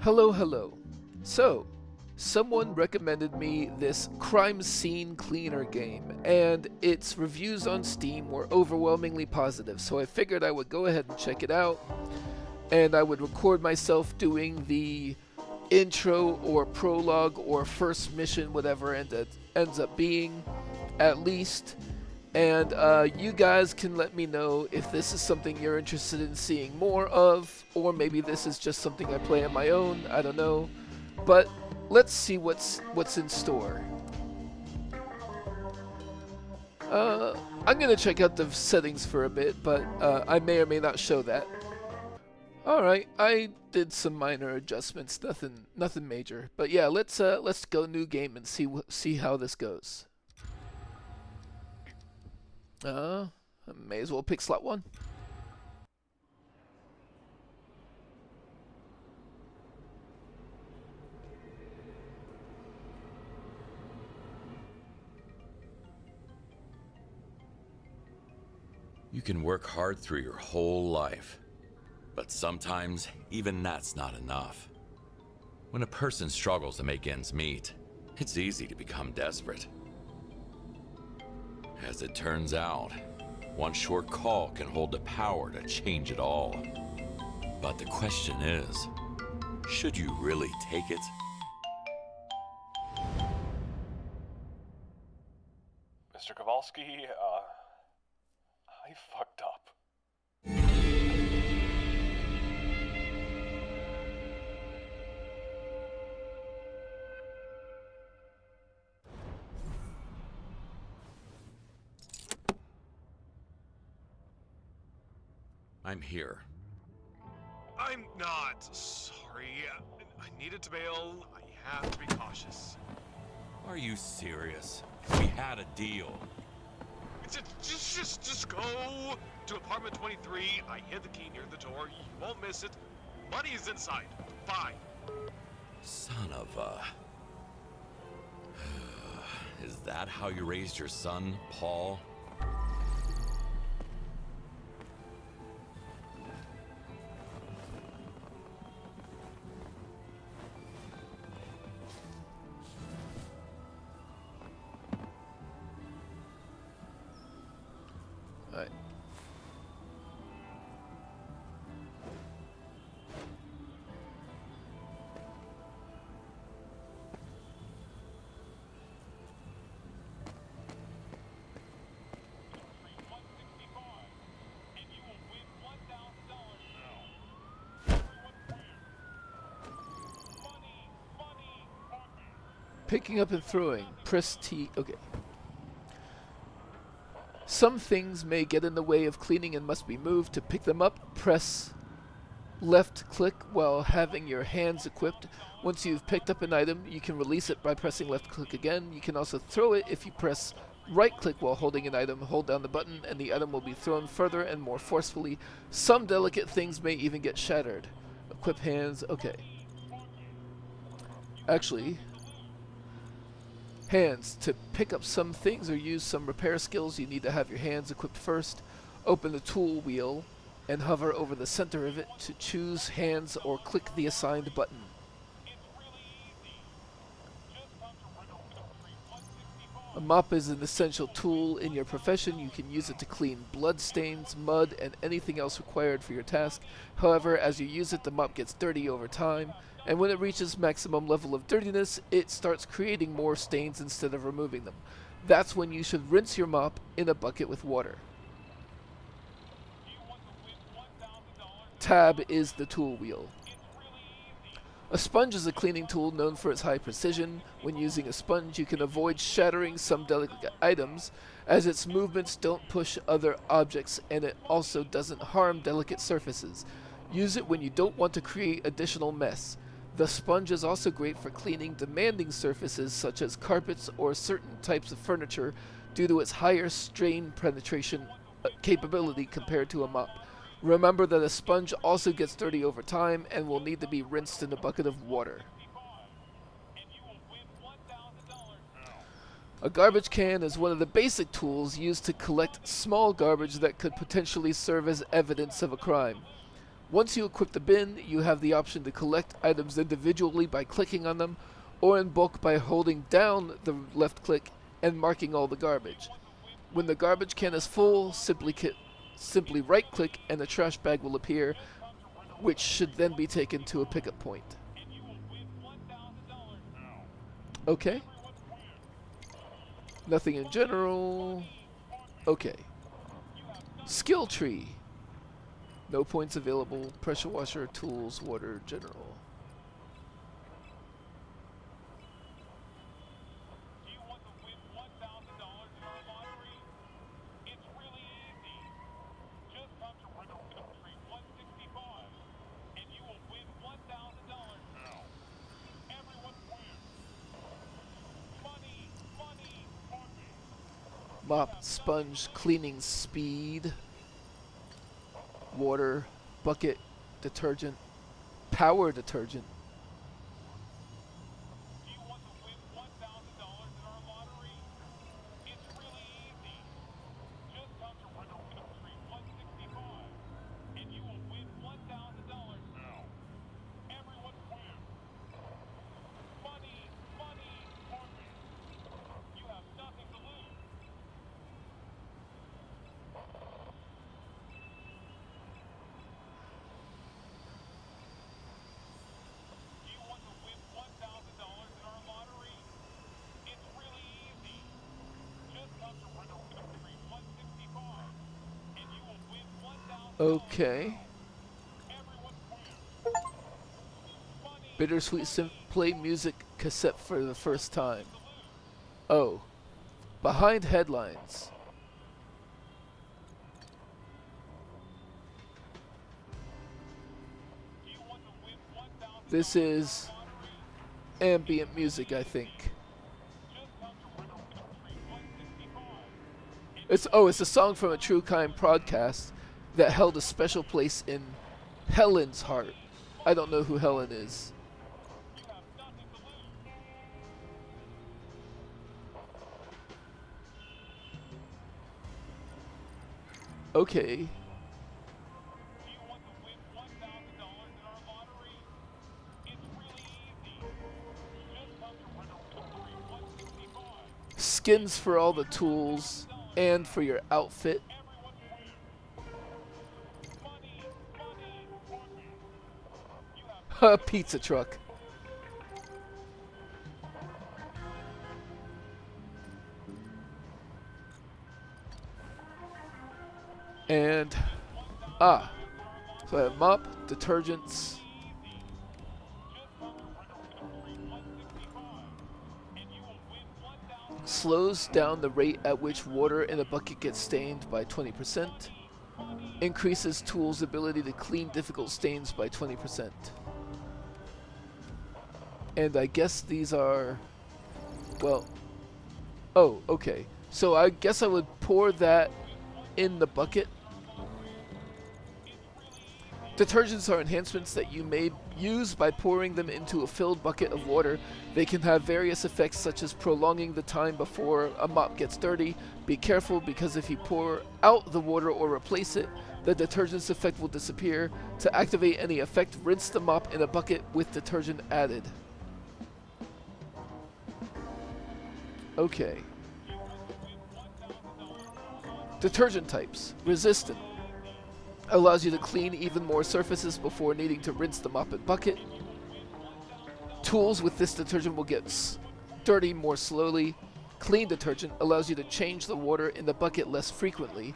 Hello, hello. So, someone recommended me this crime scene cleaner game, and its reviews on Steam were overwhelmingly positive, so I figured I would go ahead and check it out, and I would record myself doing the intro or prologue or first mission, whatever it ends up being, at least. And you guys can let me know if this is something you're interested in seeing more of, or maybe this is just something I play on my own. I don't know, but let's see what's in store. I'm gonna check out the settings for a bit, but I may or may not show that. All right, I did some minor adjustments, nothing major. But yeah, let's go new game and see how this goes. I may as well pick slot 1. You can work hard through your whole life, but sometimes even that's not enough. When a person struggles to make ends meet, it's easy to become desperate. As it turns out, one short call can hold the power to change it all. But the question is, should you really take it? Mr. Kovalsky, I fucked up. I'm here. I'm not sorry. I needed to bail. I have to be cautious. Are you serious? We had a deal. Just go to apartment 23. I hid the key near the door. You won't miss it. Money is inside. Fine. Son of a... Is that how you raised your son, Paul? Alright. Picking up and throwing. Press T. Okay. Some things may get in the way of cleaning and must be moved. To pick them up, press left click while having your hands equipped. Once you've picked up an item, you can release it by pressing left click again. You can also throw it if you press right click while holding an item. Hold down the button and the item will be thrown further and more forcefully. Some delicate things may even get shattered. Equip hands. Okay. Actually, hands. To pick up some things or use some repair skills, you need to have your hands equipped first. Open the tool wheel and hover over the center of it to choose hands or click the assigned button. A mop is an essential tool in your profession. You can use it to clean blood stains, mud, and anything else required for your task. However, as you use it, the mop gets dirty over time, and when it reaches maximum level of dirtiness, it starts creating more stains instead of removing them. That's when you should rinse your mop in a bucket with water. Tab is the tool wheel. A sponge is a cleaning tool known for its high precision. When using a sponge, you can avoid shattering some delicate items, as its movements don't push other objects, and it also doesn't harm delicate surfaces. Use it when you don't want to create additional mess. The sponge is also great for cleaning demanding surfaces such as carpets or certain types of furniture due to its higher strain penetration capability compared to a mop. Remember that a sponge also gets dirty over time and will need to be rinsed in a bucket of water. A garbage can is one of the basic tools used to collect small garbage that could potentially serve as evidence of a crime. Once you equip the bin, you have the option to collect items individually by clicking on them, or in bulk by holding down the left click and marking all the garbage. When the garbage can is full, simply right click and a trash bag will appear, which should then be taken to a pickup point. Okay. Nothing in general. Okay. Skill tree. No points available. Pressure washer, tools, water, general. Mop, sponge, cleaning speed, water, bucket, detergent, power detergent. Okay. Bittersweet play music cassette for the first time. Oh. Behind headlines. This is ambient music, I think. It's a song from a True Crime podcast that held a special place in Helen's heart. I don't know who Helen is. Okay. Skins for all the tools and for your outfit. A pizza truck. And so I have mop, detergents. Slows down the rate at which water in a bucket gets stained by 20%. Increases tools' ability to clean difficult stains by 20%. And I guess these are, well, oh, okay. So I guess I would pour that in the bucket. Detergents are enhancements that you may use by pouring them into a filled bucket of water. They can have various effects such as prolonging the time before a mop gets dirty. Be careful because if you pour out the water or replace it, the detergent's effect will disappear. To activate any effect, rinse the mop in a bucket with detergent added. Okay. Detergent types. Resistant. Allows you to clean even more surfaces before needing to rinse the mop and bucket. Tools with this detergent will get dirty more slowly. Clean detergent allows you to change the water in the bucket less frequently.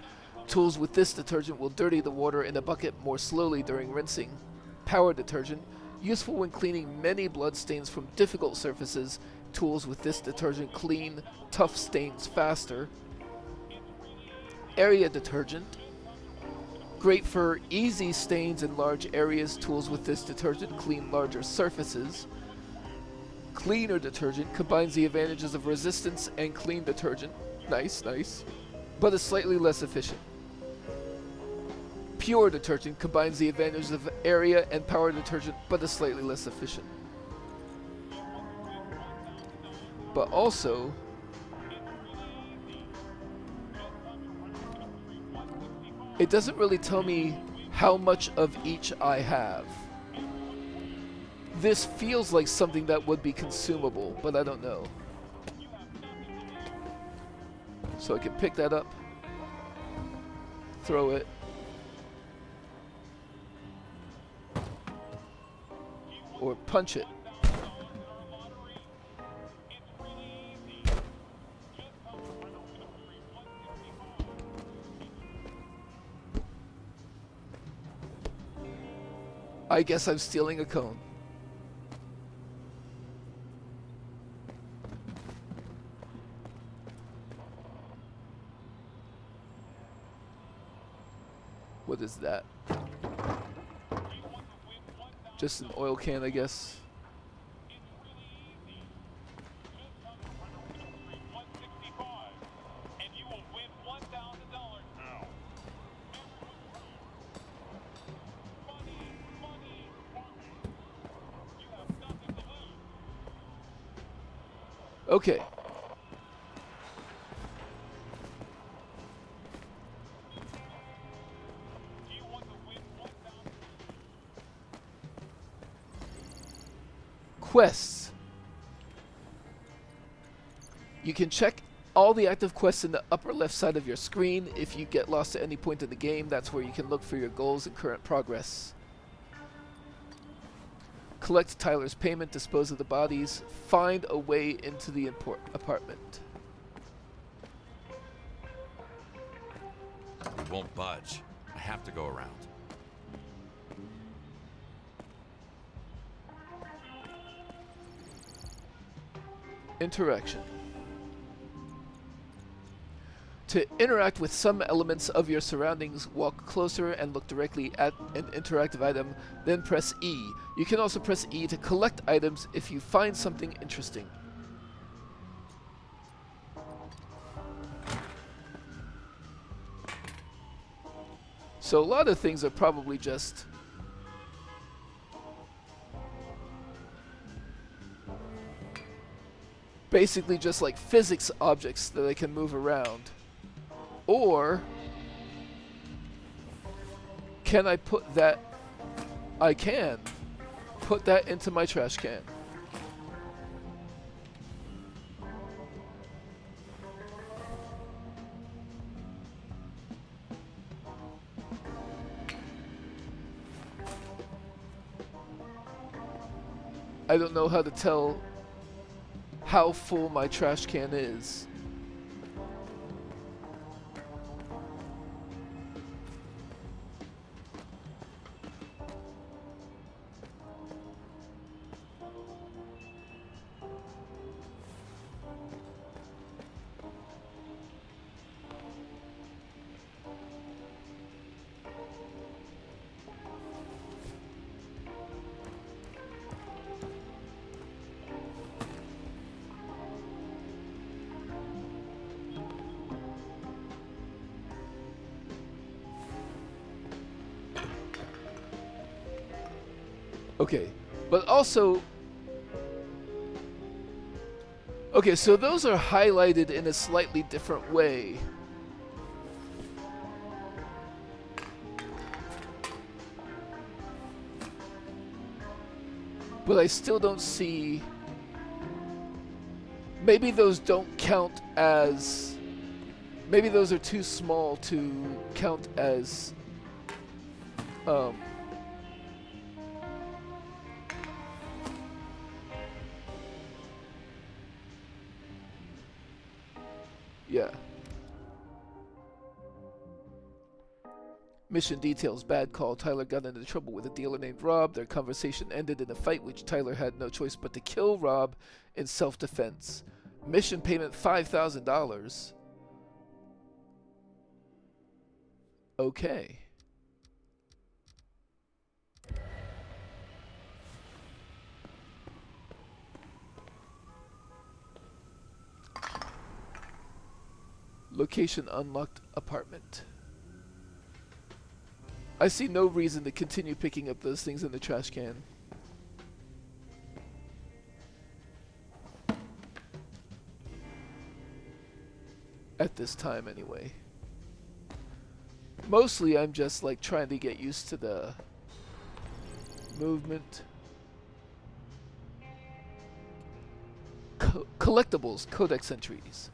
Tools with this detergent will dirty the water in the bucket more slowly during rinsing. Power detergent. Useful when cleaning many blood stains from difficult surfaces. Tools with this detergent clean tough stains faster. Area detergent. Great for easy stains in large areas. Tools with this detergent clean larger surfaces. Cleaner detergent combines the advantages of resistance and clean detergent. Nice, nice. But is slightly less efficient. Pure detergent combines the advantages of area and power detergent, but is slightly less efficient. But also, it doesn't really tell me how much of each I have. This feels like something that would be consumable, but I don't know. So I can pick that up, throw it, or punch it. I guess I'm stealing a cone. What is that? Just an oil can, I guess. Okay. Quests. You can check all the active quests in the upper left side of your screen. If you get lost at any point in the game, that's where you can look for your goals and current progress. Collect Tyler's payment, dispose of the bodies, find a way into the apartment. It won't budge. I have to go around. Interaction. To interact with some elements of your surroundings, walk closer and look directly at an interactive item, then press E. You can also press E to collect items if you find something interesting. So a lot of things are probably just basically just like physics objects that I can move around. Or can I put that? I can put that into my trash can. I don't know how to tell how full my trash can is. Okay, but also, okay, so those are highlighted in a slightly different way. But I still don't see, maybe those don't count as, maybe those are too small to count as, yeah. Mission details. Bad call. Tyler got into trouble with a dealer named Rob. Their conversation ended in a fight which Tyler had no choice but to kill Rob in self-defense. Mission payment $5,000. Okay. Location unlocked apartment. I see no reason to continue picking up those things in the trash can. At this time, anyway. Mostly I'm just like trying to get used to the movement. Collectibles, codex entries.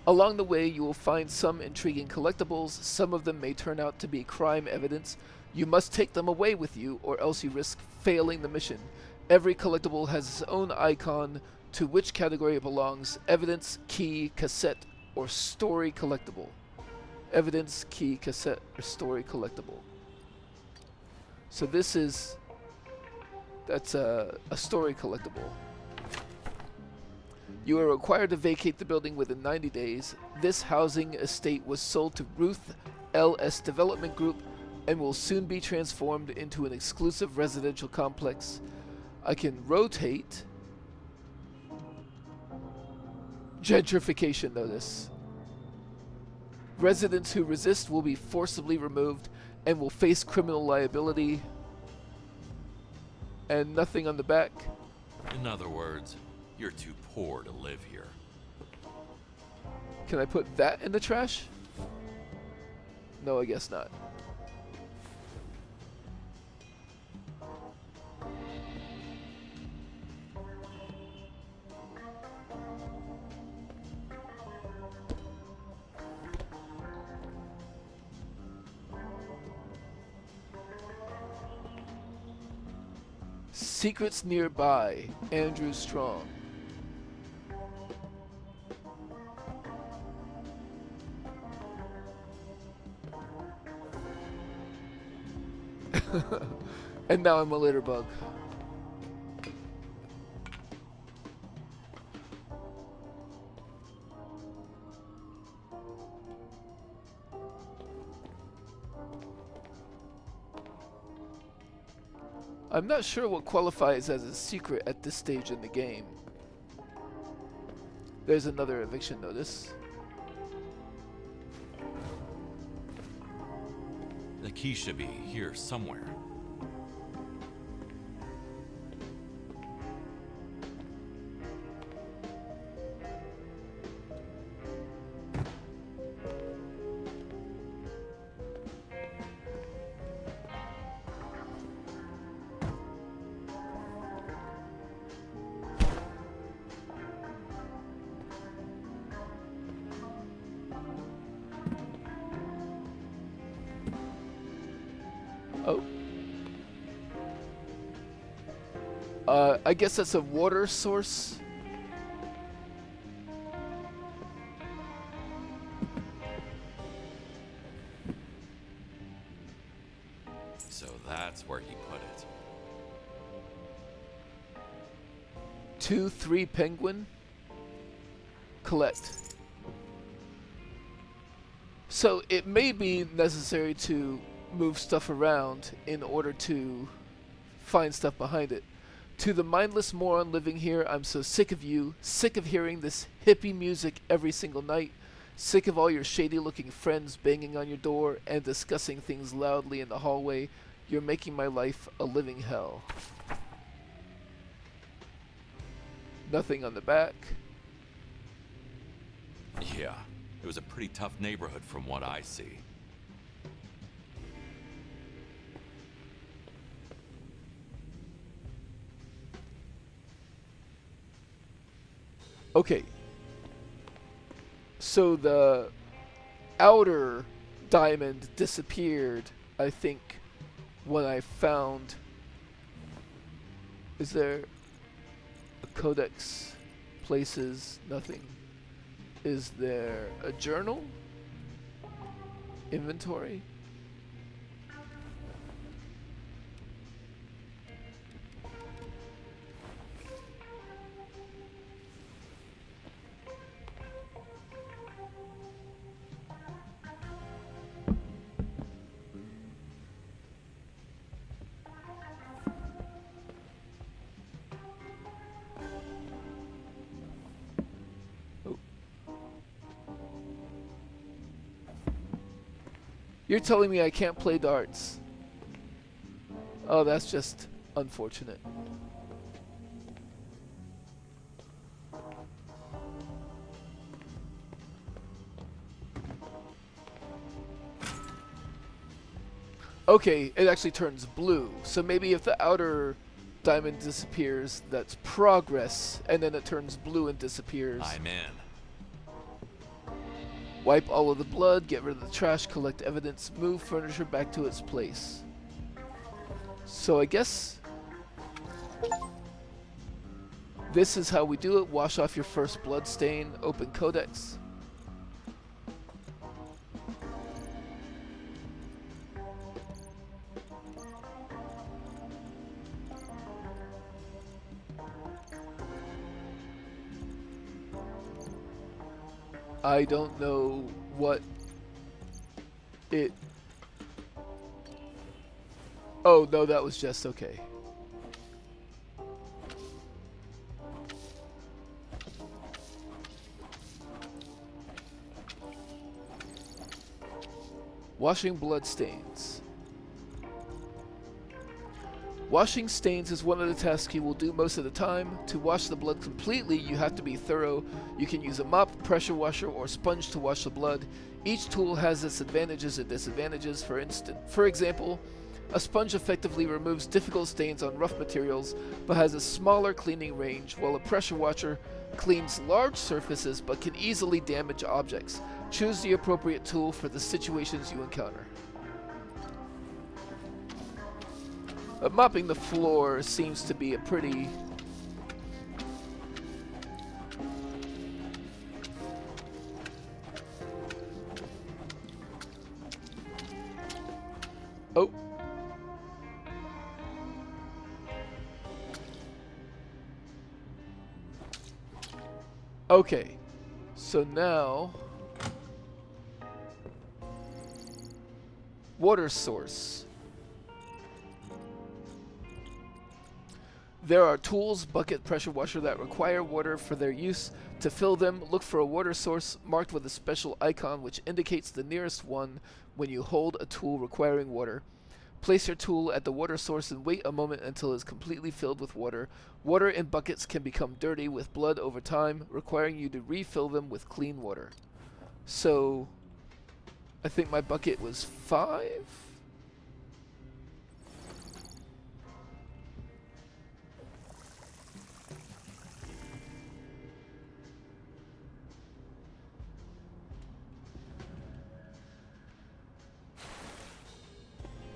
Along the way, you will find some intriguing collectibles. Some of them may turn out to be crime evidence. You must take them away with you, or else you risk failing the mission. Every collectible has its own icon to which category it belongs: evidence, key, cassette, or story collectible. Evidence, key, cassette, or story collectible. So that's a story collectible. You are required to vacate the building within 90 days. This housing estate was sold to Ruth L.S. Development Group and will soon be transformed into an exclusive residential complex. I can rotate. Gentrification notice. Residents who resist will be forcibly removed and will face criminal liability. And nothing on the back. In other words, you're too poor to live here. Can I put that in the trash? No, I guess not. Secrets nearby. Andrew Strong. And now I'm a litter bug. I'm not sure what qualifies as a secret at this stage in the game. There's another eviction notice. The key should be here somewhere. Oh. I guess that's a water source. So that's where he put it. 2-3 penguin. Collect. So it may be necessary to move stuff around in order to find stuff behind it. To the mindless moron living here, I'm so sick of you, sick of hearing this hippie music every single night, sick of all your shady looking friends banging on your door and discussing things loudly in the hallway. You're making my life a living hell. Nothing on the back. Yeah, it was a pretty tough neighborhood from what I see. Okay. So the outer diamond disappeared, I think, when I found... Is there a codex? Places? Nothing. Is there a journal? Inventory? You're telling me I can't play darts? Oh, that's just unfortunate. Okay, it actually turns blue. So maybe if the outer diamond disappears, that's progress, and then it turns blue and disappears. I'm in. Wipe all of the blood, get rid of the trash, collect evidence, move furniture back to its place. So I guess this is how we do it. Wash off your first blood stain, open codex. I don't know what it... Oh, no, that was just okay. Washing blood stains. Washing stains is one of the tasks you will do most of the time. To wash the blood completely, you have to be thorough. You can use a mop, pressure washer, or sponge to wash the blood. Each tool has its advantages and disadvantages. For example, a sponge effectively removes difficult stains on rough materials, but has a smaller cleaning range, while a pressure washer cleans large surfaces but can easily damage objects. Choose the appropriate tool for the situations you encounter. Mopping the floor seems to be a pretty... Oh. Okay. So now... Water source. There are tools, bucket, pressure washer that require water for their use. To fill them, look for a water source marked with a special icon which indicates the nearest one when you hold a tool requiring water. Place your tool at the water source and wait a moment until it is completely filled with water. Water in buckets can become dirty with blood over time, requiring you to refill them with clean water. So, I think my bucket was 5?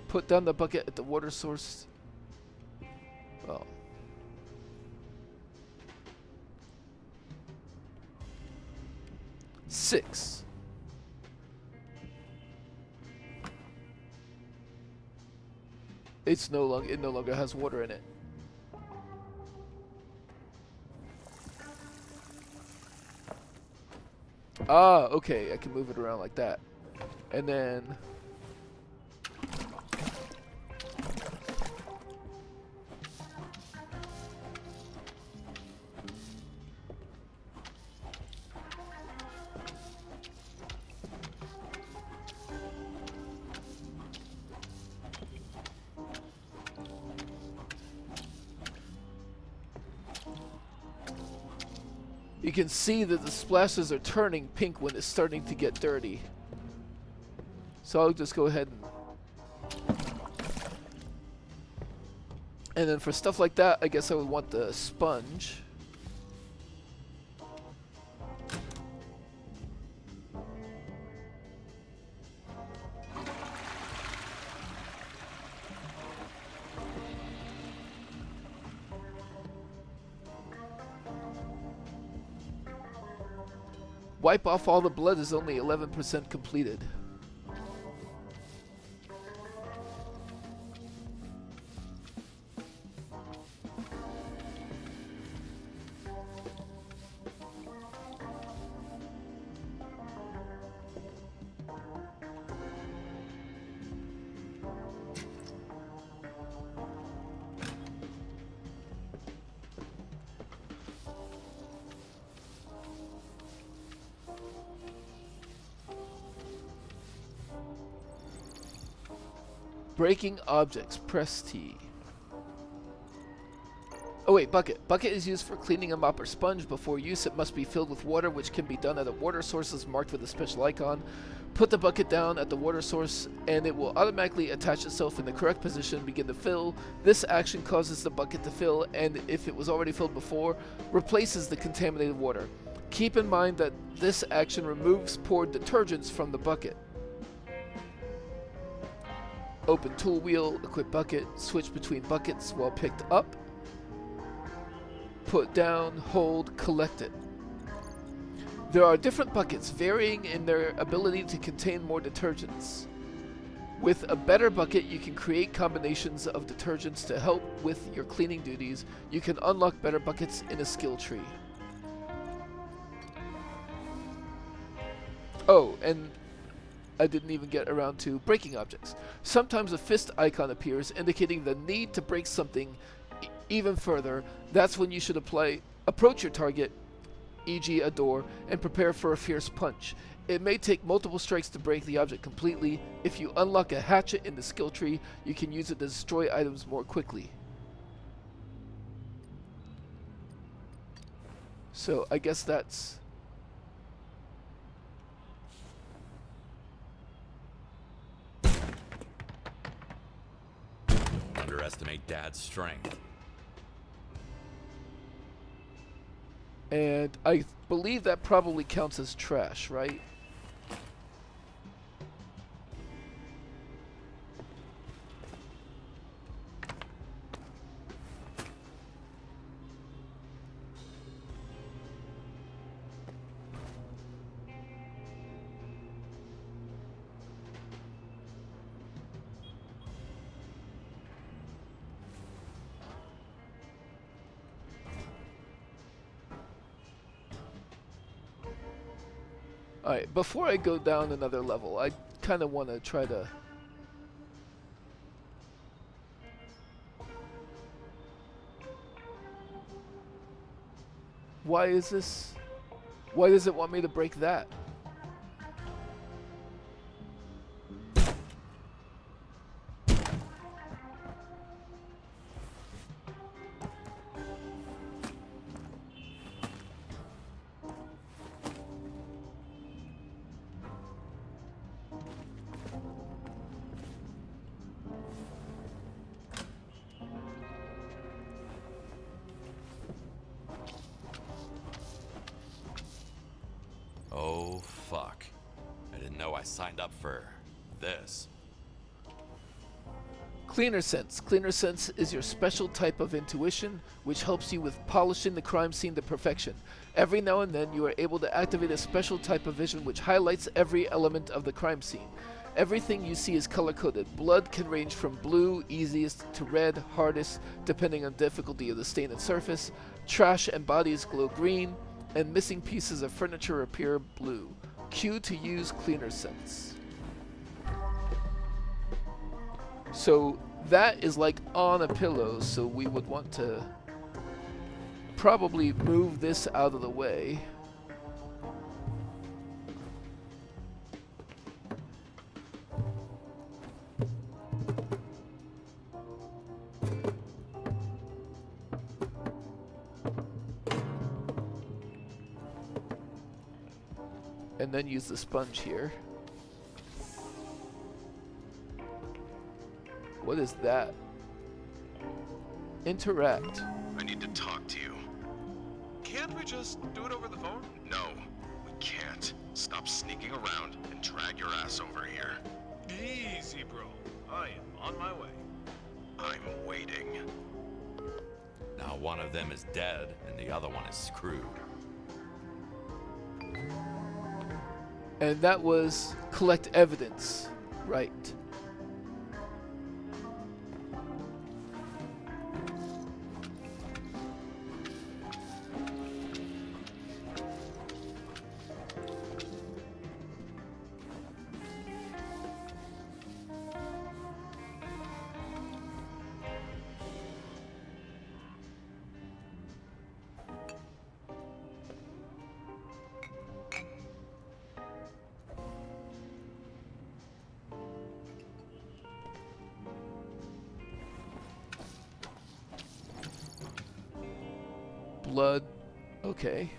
Put down the bucket at the water source. Well. Six. It no longer has water in it. Ah, okay, I can move it around like that. And then you can see that the splashes are turning pink when it's starting to get dirty. So I'll just go ahead and then for stuff like that, I guess I would want the sponge. Wipe off all the blood is only 11% completed. Breaking objects, press T. Oh wait, bucket. Bucket is used for cleaning a mop or sponge. Before use, it must be filled with water, which can be done at a water source as marked with a special icon. Put the bucket down at the water source, and it will automatically attach itself in the correct position and begin to fill. This action causes the bucket to fill, and if it was already filled before, replaces the contaminated water. Keep in mind that this action removes poured detergents from the bucket. Open tool wheel, equip bucket, switch between buckets while picked up. Put down, hold, collect it. There are different buckets varying in their ability to contain more detergents. With a better bucket, you can create combinations of detergents to help with your cleaning duties. You can unlock better buckets in a skill tree. Oh, and I didn't even get around to breaking objects. Sometimes a fist icon appears indicating the need to break something even further. That's when you should approach your target, e.g. a door, and prepare for a fierce punch. It may take multiple strikes to break the object completely. If you unlock a hatchet in the skill tree, you can use it to destroy items more quickly. So I guess that's... Underestimate Dad's strength. And I believe that probably counts as trash, right? Alright, before I go down another level, I kind of want to try to... Why is this? Why does it want me to break that? Oh, fuck. I didn't know I signed up for this. Cleaner Sense. Cleaner Sense is your special type of intuition, which helps you with polishing the crime scene to perfection. Every now and then, you are able to activate a special type of vision which highlights every element of the crime scene. Everything you see is color-coded. Blood can range from blue, easiest, to red, hardest, depending on difficulty of the stain and surface. Trash and bodies glow green, and missing pieces of furniture appear blue. Q to use Cleaner Sense. So that is like on a pillow, so we would want to probably move this out of the way. And then use the sponge here. What is that? Interact. I need to talk to you. Can't we just do it over the phone? No, we can't. Stop sneaking around and drag your ass over here. Easy, bro. I am on my way. I'm waiting. Now one of them is dead and the other one is screwed. And that was collect evidence, right? Blood. Okay.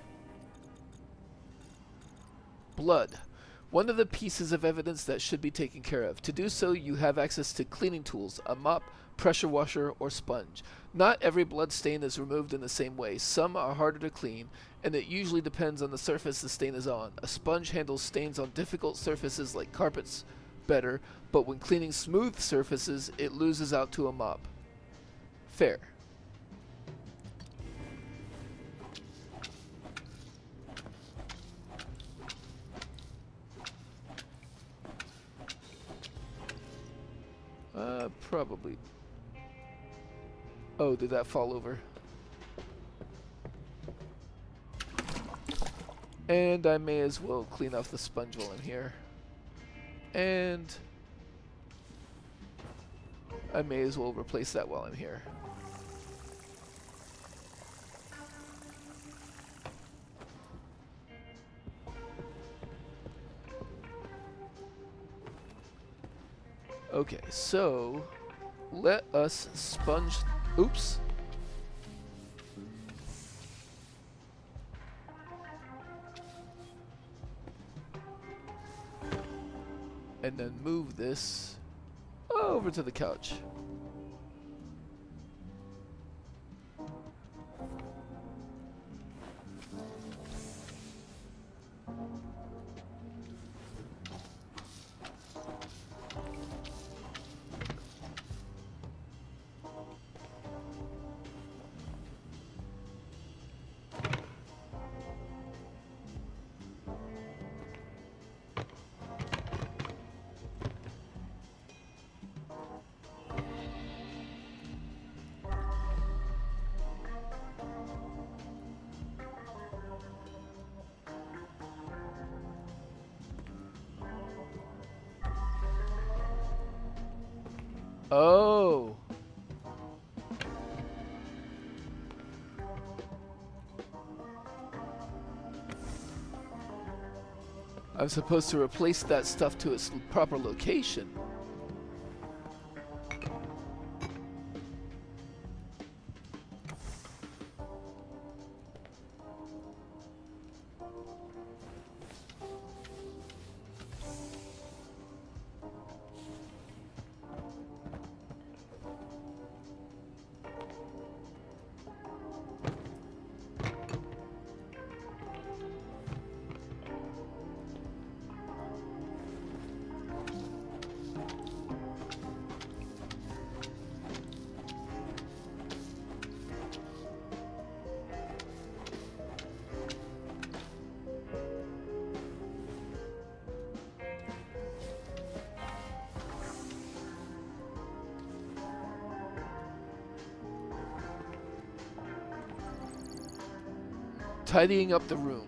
Blood. One of the pieces of evidence that should be taken care of. To do so, you have access to cleaning tools, a mop, pressure washer, or sponge. Not every blood stain is removed in the same way. Some are harder to clean, and it usually depends on the surface the stain is on. A sponge handles stains on difficult surfaces like carpets better, but when cleaning smooth surfaces, it loses out to a mop. Fair. Probably. Oh, did that fall over? And I may as well clean off the sponge while I'm here. And I may as well replace that while I'm here. Okay, so let us sponge. Oops. And then move this over to the couch. Oh. I'm supposed to replace that stuff to its proper location. Tidying up the room.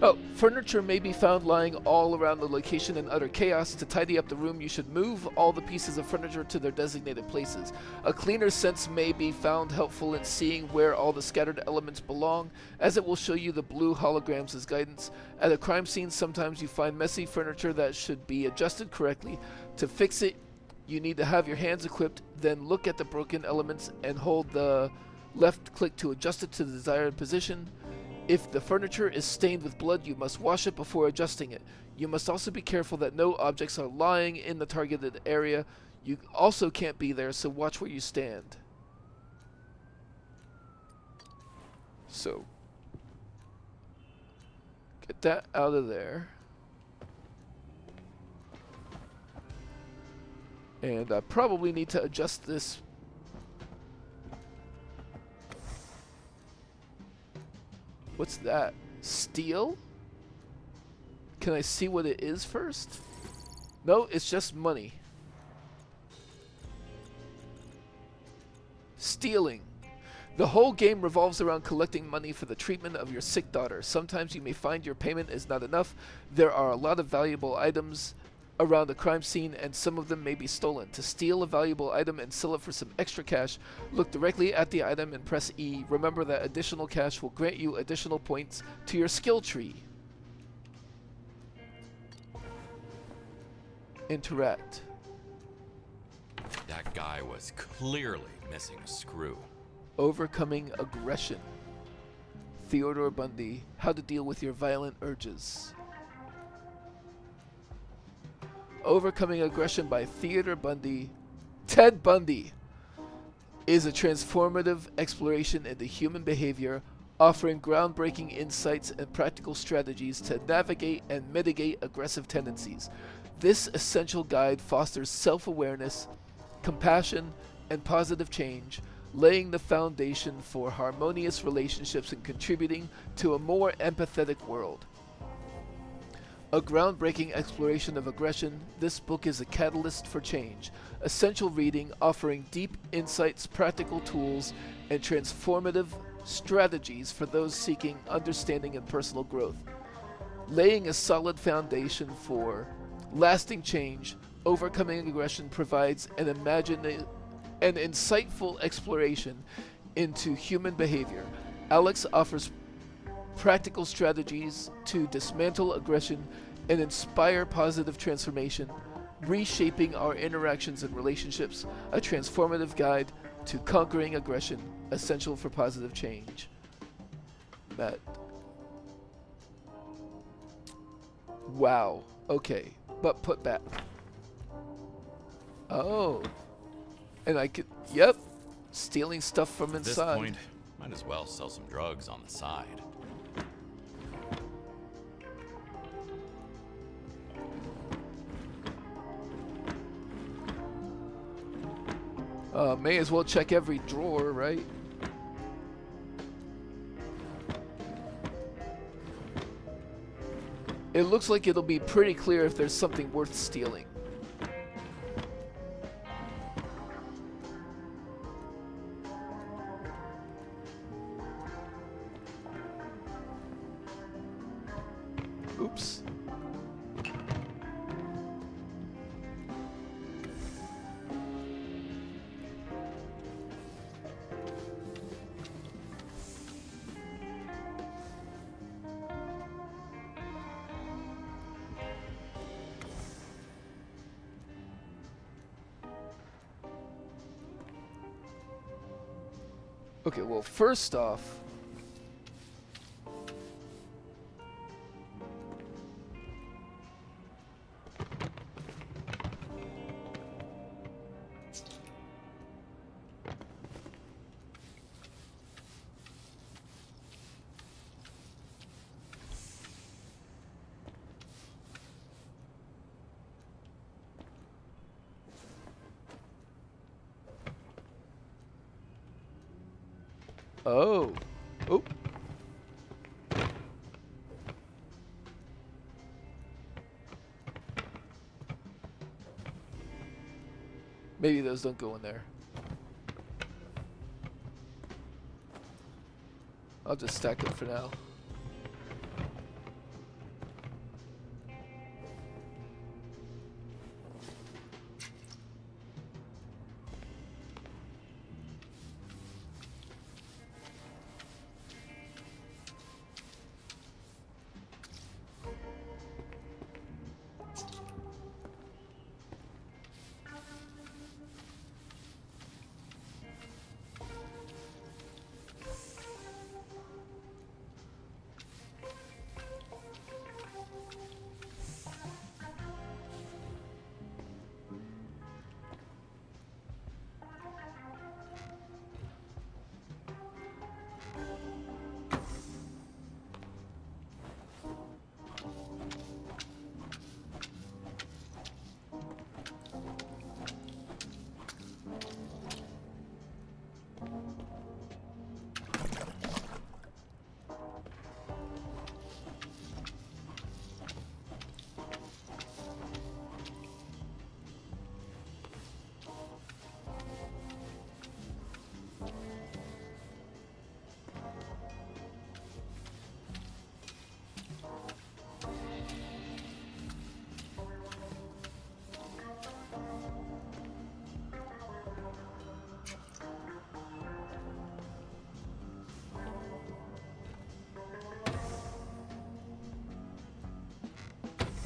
Oh, furniture may be found lying all around the location in utter chaos. To tidy up the room, you should move all the pieces of furniture to their designated places. A cleaner sense may be found helpful in seeing where all the scattered elements belong, as it will show you the blue holograms as guidance. At a crime scene, sometimes you find messy furniture that should be adjusted correctly. To fix it, you need to have your hands equipped, then look at the broken elements and hold the left click to adjust it to the desired position. If the furniture is stained with blood, you must wash it before adjusting it. You must also be careful that no objects are lying in the targeted area. You also can't be there, so watch where you stand. So, get that out of there. And I probably need to adjust this. What's that? Steel? Can I see what it is first? No, it's just money. Stealing. The whole game revolves around collecting money for the treatment of your sick daughter. Sometimes you may find your payment is not enough. There are a lot of valuable items around the crime scene, and some of them may be stolen. To steal a valuable item and sell it for some extra cash, look directly at the item and press E. Remember that additional cash will grant you additional points to your skill tree. Interact. That That guy was clearly missing a screw. Overcoming aggression. Theodore Bundy, how to deal with your violent urges. Overcoming aggression by Theodore Bundy. Ted Bundy is a transformative exploration into human behavior, offering groundbreaking insights and practical strategies to navigate and mitigate aggressive tendencies. This essential guide fosters self-awareness, compassion, and positive change, laying the foundation for harmonious relationships and contributing to a more empathetic world. A groundbreaking exploration of aggression, this book is a catalyst for change. Essential reading offering deep insights, practical tools, and transformative strategies for those seeking understanding and personal growth. Laying a solid foundation for lasting change, Overcoming Aggression provides an insightful exploration into human behavior. Alex offers practical strategies to dismantle aggression and inspire positive transformation, reshaping our interactions and relationships, a transformative guide to conquering aggression, essential for positive change. Matt. Wow. Okay. But put back. Oh. And I could, yep. Stealing stuff from inside. At this point, might as well sell some drugs on the side. May as well check every drawer, right? It looks like it'll be pretty clear if there's something worth stealing. Oops. Okay, well, first off, oh. Oh. Maybe those don't go in there. I'll just stack them for now.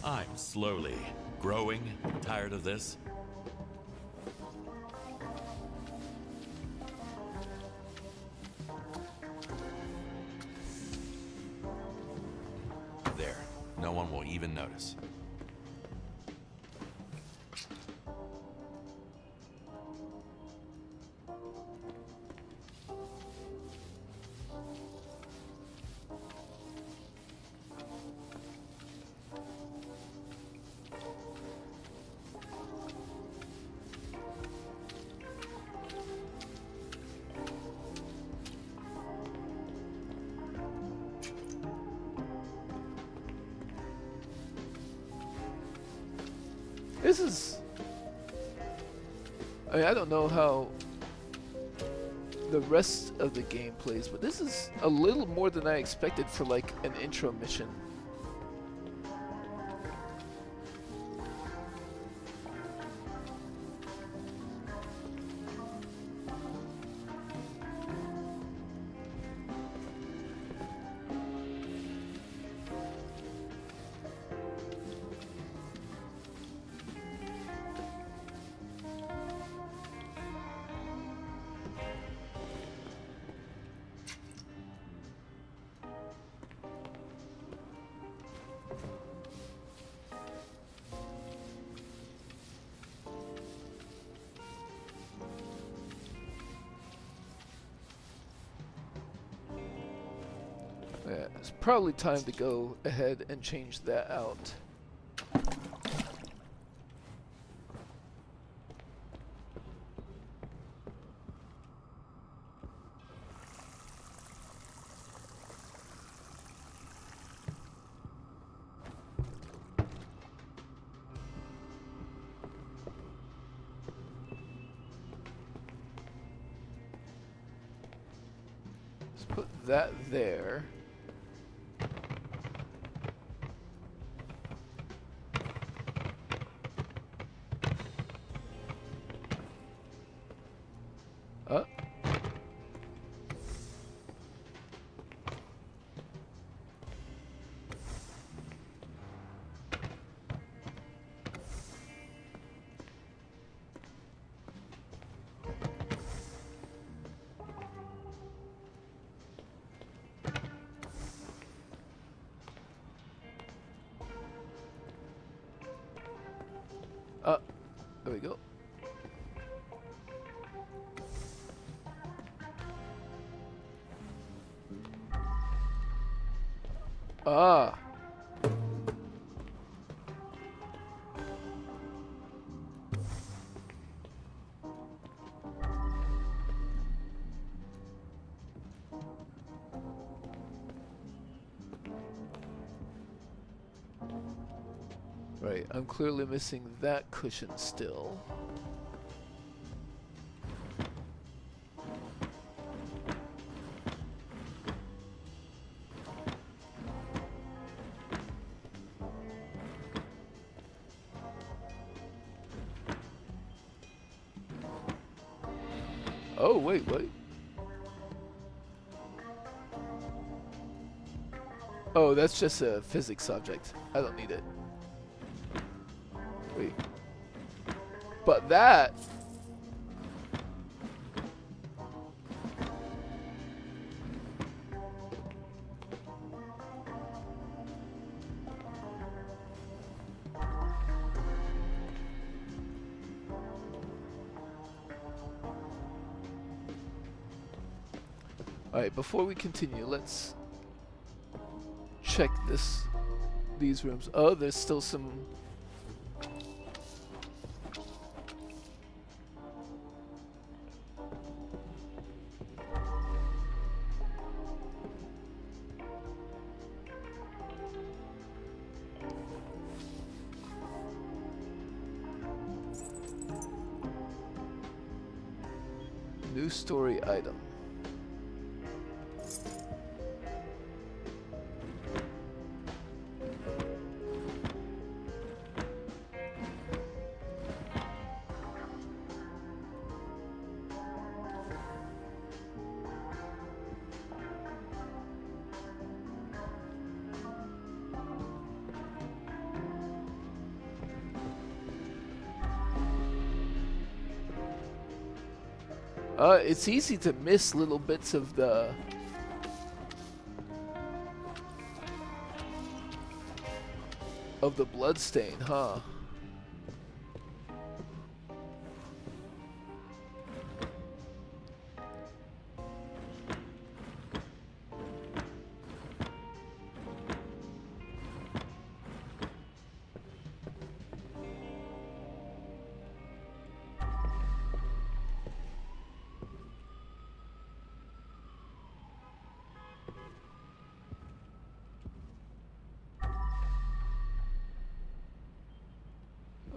I'm slowly growing tired of this. no one will even notice. This is... I mean, I don't know how the rest of the game plays, but this is a little more than I expected for like an intro mission. Yeah, it's probably time to go ahead and change that out. Let's put that there. There we go. Ah. Right, I'm clearly missing that cushion still. Oh, wait. Oh, that's just a physics object. I don't need it. Wait. But that... Alright, before we continue, let's check these rooms. Oh, there's still some... New story item. It's easy to miss little bits of the... Of the bloodstain, huh?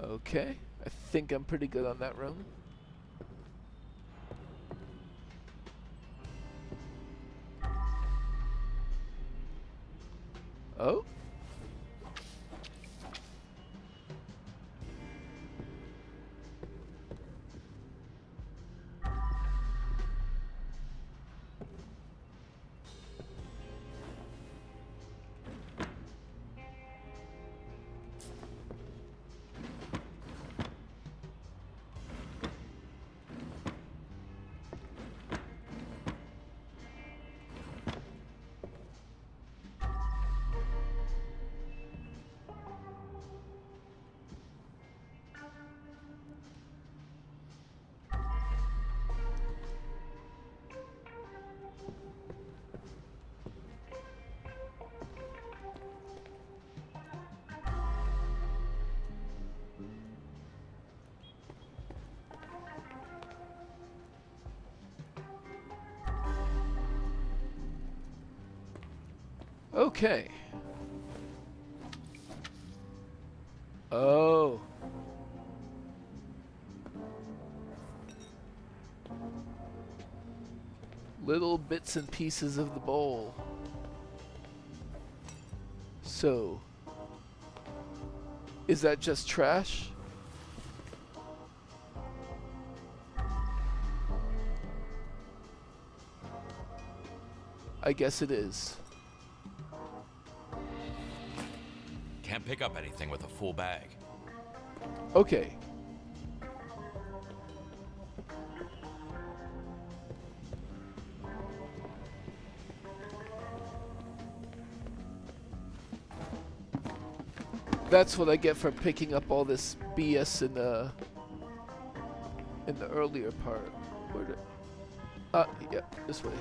Okay, I think I'm pretty good on that room. Oh? Okay. Oh. Little bits and pieces of the bowl. So, is that just trash? I guess it is. Can't pick up anything with a full bag. Okay. That's what I get for picking up all this BS in the earlier part. Where did, yeah, this way.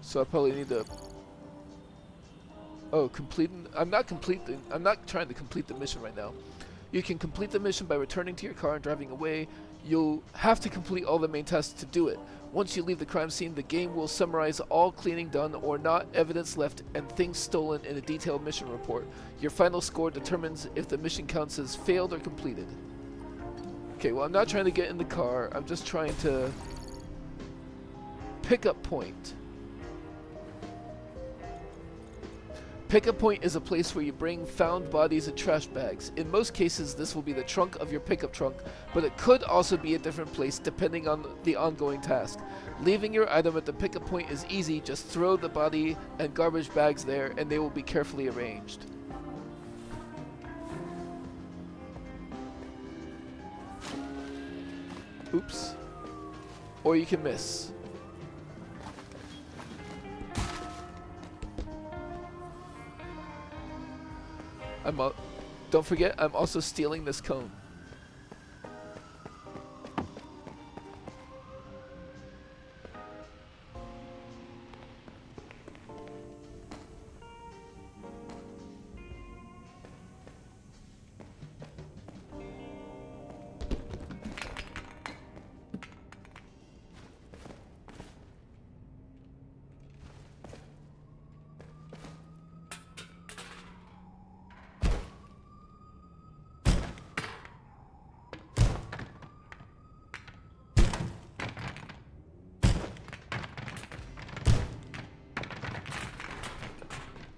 So I probably need to. Oh, completing. I'm not trying to complete the mission right now. You can complete the mission by returning to your car and driving away. You'll have to complete all the main tasks to do it. Once you leave the crime scene, the game will summarize all cleaning done or not, evidence left, and things stolen in a detailed mission report. Your final score determines if the mission counts as failed or completed. Okay, well, I'm not trying to get in the car. I'm just trying to pick up point. Pickup point is a place where you bring found bodies and trash bags. In most cases, this will be the trunk of your pickup trunk, but it could also be a different place depending on the ongoing task. Leaving your item at the pickup point is easy. Just throw the body and garbage bags there, and they will be carefully arranged. Oops. Or you can miss. Don't forget, I'm also stealing this cone.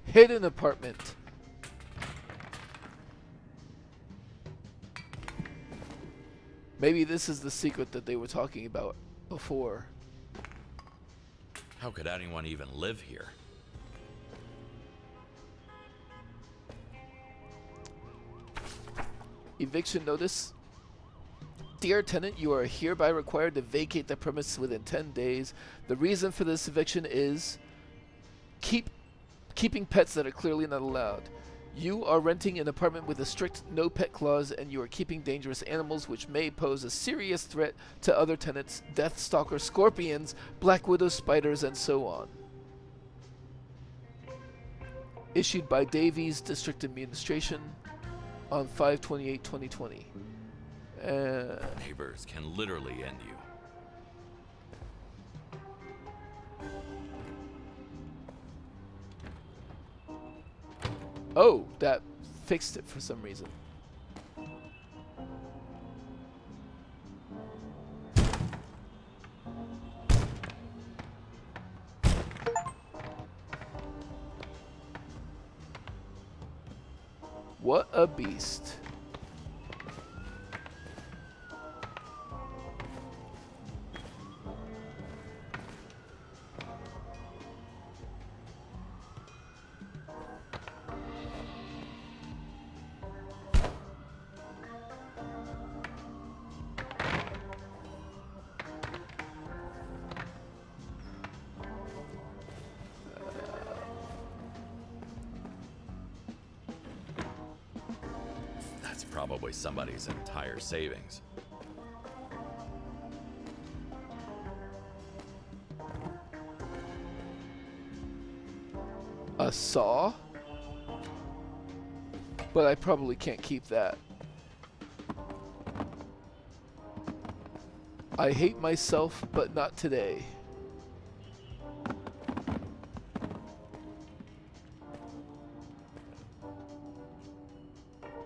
Hidden apartment. Maybe this is the secret that they were talking about before. How could anyone even live here? Eviction notice. Dear tenant, you are hereby required to vacate the premise within 10 days. The reason for this eviction is keeping pets that are clearly not allowed. You are renting an apartment with a strict no pet clause, and you are keeping dangerous animals which may pose a serious threat to other tenants, death stalker scorpions, black widow spiders, and so on. Issued by Davies District Administration on 5/28/2020. Neighbors can literally end you. Oh, that fixed it for some reason. What a beast. That's probably somebody's entire savings. A saw? But I probably can't keep that. I hate myself, but not today.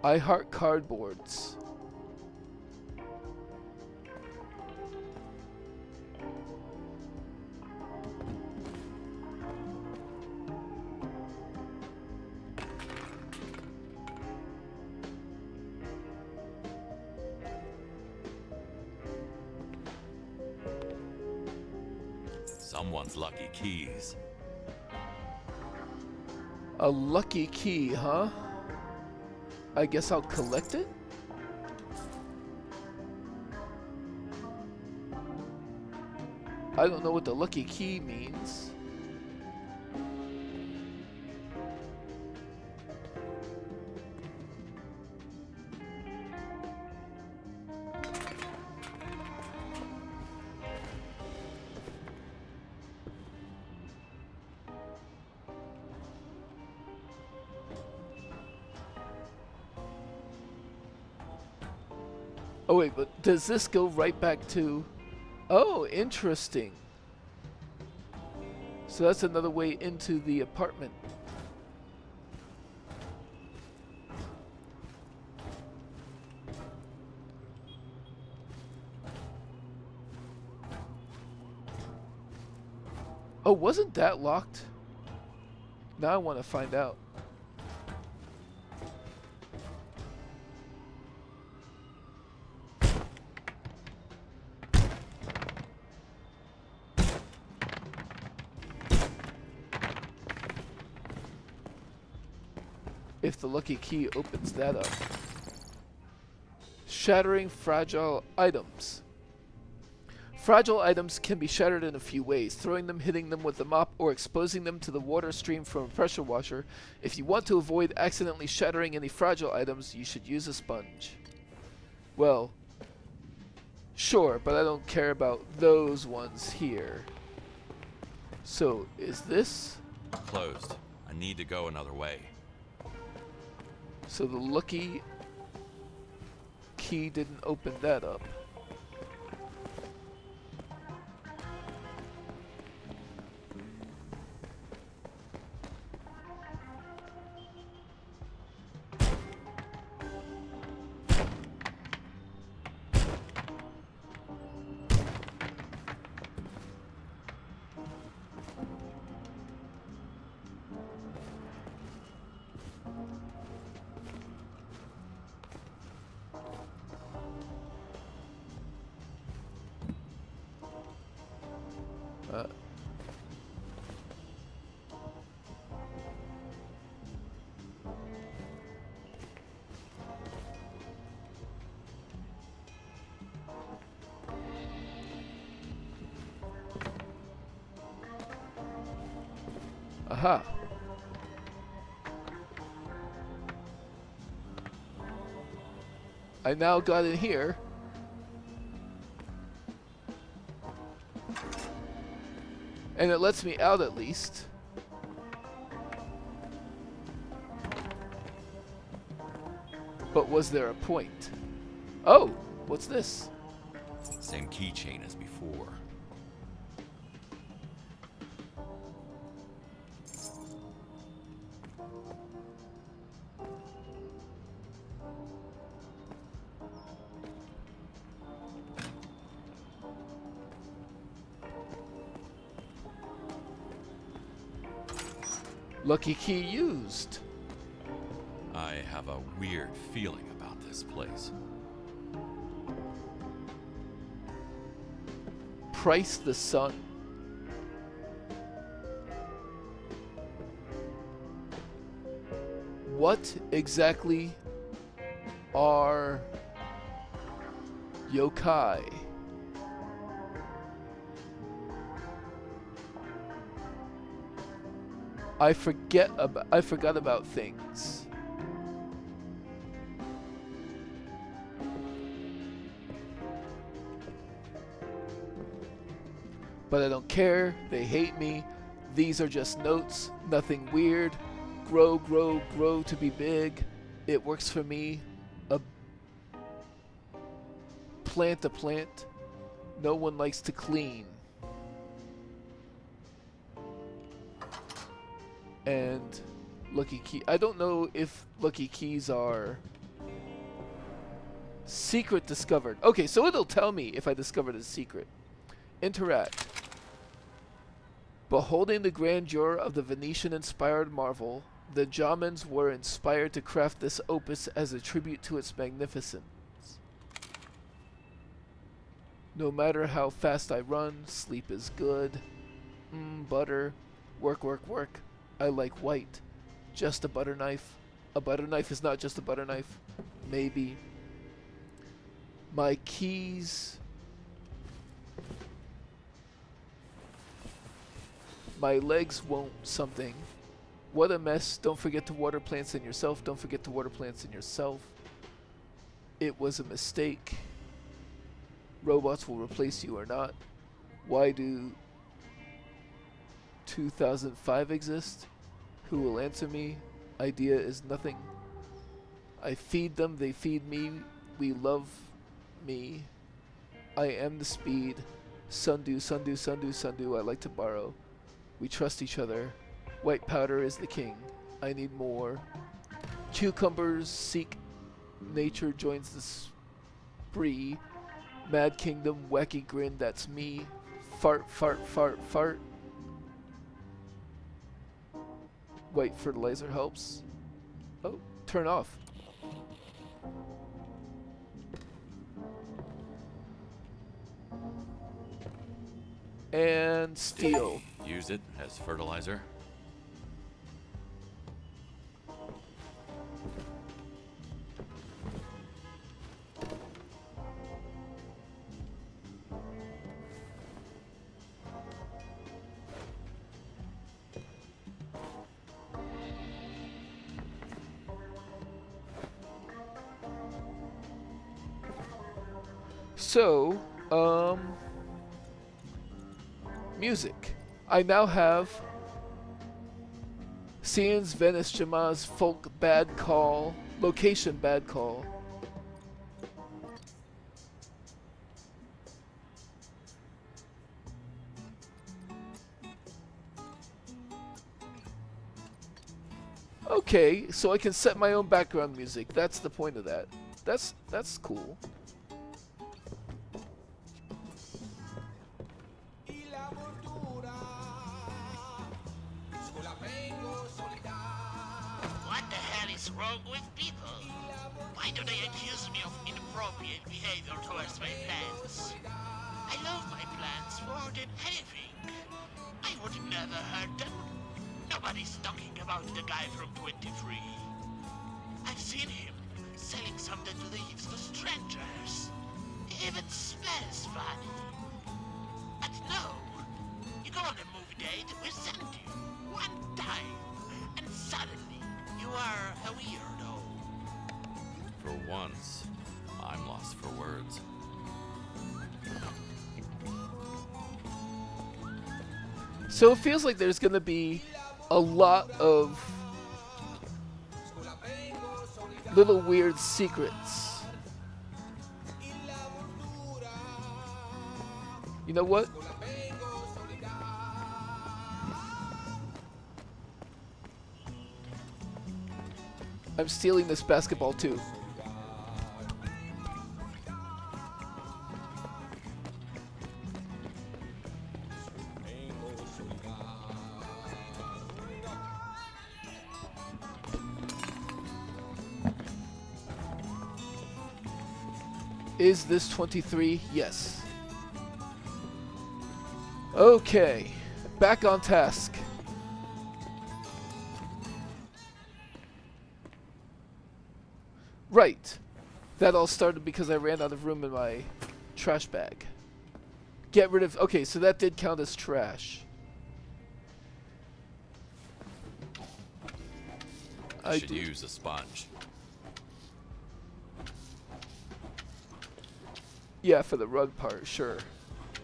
I heart cardboards. Someone's lucky keys. A lucky key, huh? I guess I'll collect it? I don't know what the lucky key means. Oh wait, but does this go right back to... Oh, interesting. So that's another way into the apartment. Oh, wasn't that locked? Now I want to find out. If the lucky key opens that up. Shattering fragile items. Fragile items can be shattered in a few ways: throwing them, hitting them with a mop, or exposing them to the water stream from a pressure washer. If you want to avoid accidentally shattering any fragile items, you should use a sponge. Well, sure, but I don't care about those ones here. So, is this? Closed. I need to go another way. So the lucky key didn't open that up. Aha. I now got in here. And it lets me out at least. But was there a point? Oh, what's this? Same keychain as before. Lucky key used. I have a weird feeling about this place. Price the sun. What exactly are yokai? I forgot about things. But I don't care. They hate me. These are just notes. Nothing weird. Grow, grow, grow to be big. It works for me. A plant to plant. No one likes to clean. And lucky key. I don't know if lucky keys are secret discovered. Okay, so it'll tell me if I discovered a secret. Interact. Beholding the grandeur of the Venetian-inspired marvel, the Jamans were inspired to craft this opus as a tribute to its magnificence. No matter how fast I run, sleep is good. Butter. Work, work, work. I like white. Just a butter knife. A butter knife is not just a butter knife. Maybe. My keys. My legs won't something. What a mess. Don't forget to water plants in yourself. Don't forget to water plants in yourself. It was a mistake. Robots will replace you or not. Why do 2005 exist? Who will answer me? Idea is nothing. I feed them, they feed me. We love me. I am the speed. Sundew, sundew, sundew, sundew. I like to borrow. We trust each other. White powder is the king. I need more. Cucumbers seek. Nature joins the spree. Mad Kingdom, wacky grin, that's me. Fart, fart, fart, fart. White fertilizer helps. Oh, turn off. And steel. Use it as fertilizer. So, music. I now have Scenes, Venice, Jamaz, Folk, Bad Call, Location, Bad Call. Okay, so I can set my own background music. That's the point of that. That's cool. What the hell is wrong with people? Why do they accuse me of inappropriate behavior towards my plants? I love my plants more than anything. I would never hurt them. Nobody's talking about the guy from 23. I've seen him selling some dead leaves to strangers. It even smells funny. But no, you go on a movie date with Sandy. One time, and suddenly you are a weirdo. For once, I'm lost for words. So it feels like there's gonna be a lot of little weird secrets. You know what? I'm stealing this basketball too. Is this 23? Yes. Okay, back on task. Right. That all started because I ran out of room in my trash bag. Get rid of... Okay, so that did count as trash. I should use a sponge. Yeah, for the rug part, sure.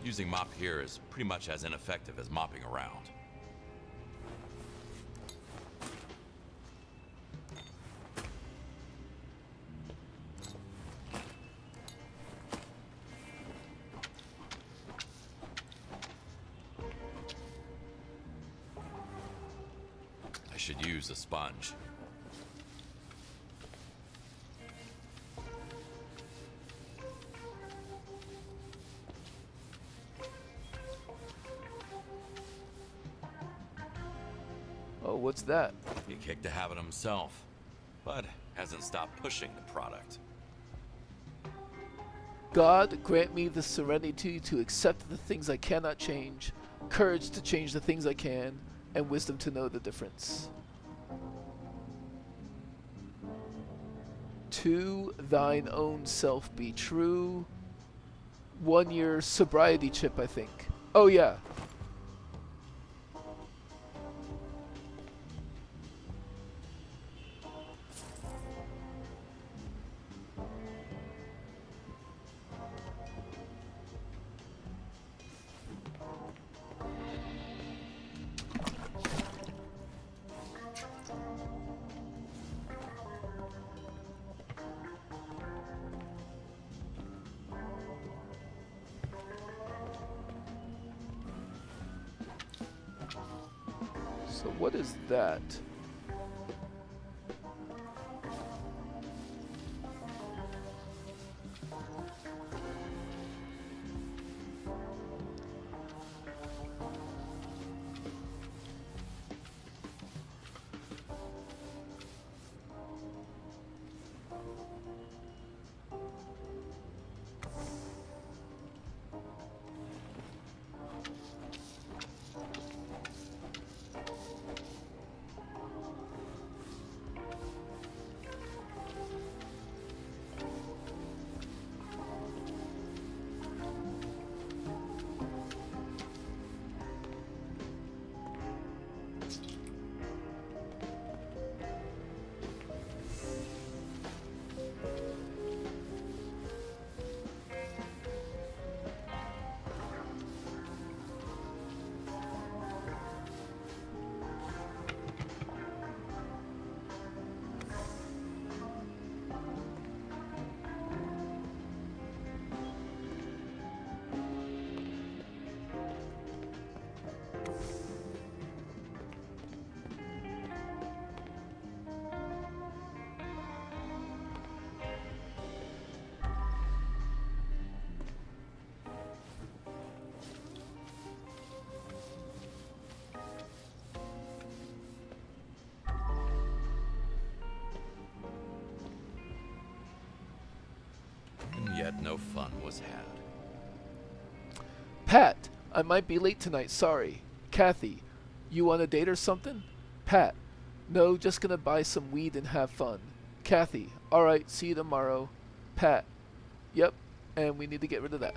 Using mop here is pretty much as ineffective as mopping around. I should use a sponge. Oh, what's that? He kicked the habit himself, but hasn't stopped pushing the product. God, grant me the serenity to accept the things I cannot change, courage to change the things I can, and wisdom to know the difference. To thine own self be true. 1 year sobriety chip, I think. Oh, yeah. So what is that? And yet no fun was had. Pat, I might be late tonight, sorry. Kathy, you on a date or something? Pat, no, just gonna buy some weed and have fun. Kathy, alright, see you tomorrow. Pat, yep, and we need to get rid of that.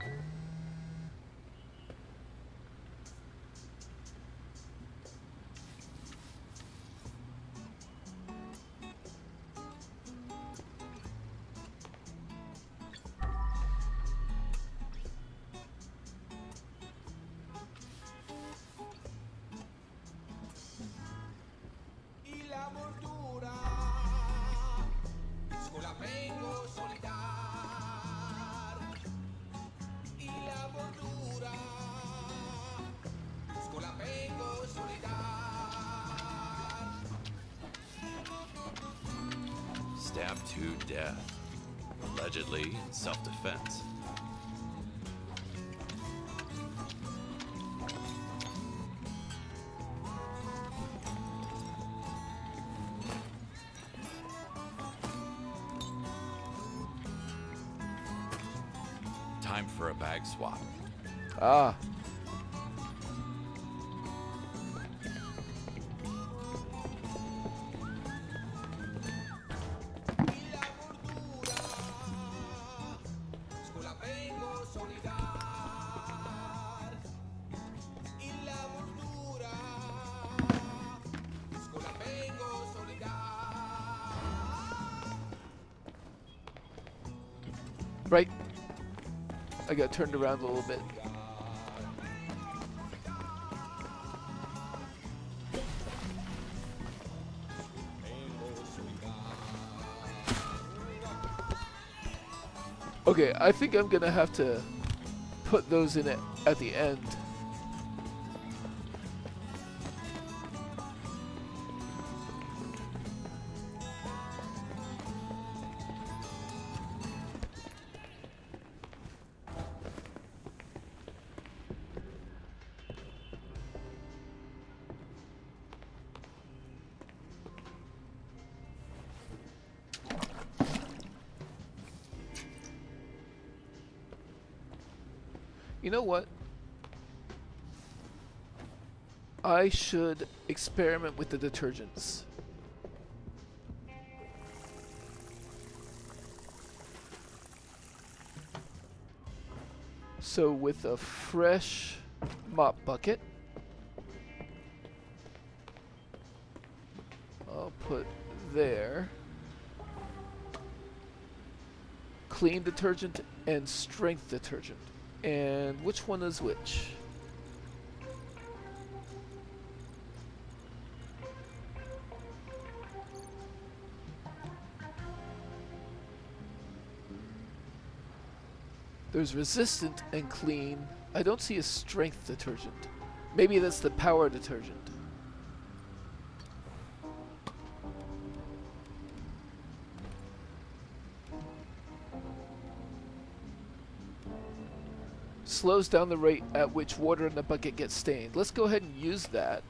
stabbed to death, allegedly in self-defense. Time for a bag swap. Ah. Right. I got turned around a little bit. Okay, I think I'm gonna have to put those in it at the end. You know what? I should experiment with the detergents. So with a fresh mop bucket, I'll put there. Clean detergent and strength detergent. And which one is which? There's resistant and clean. I don't see a strength detergent. Maybe that's the power detergent. Slows down the rate at which water in the bucket gets stained. Let's go ahead and use that.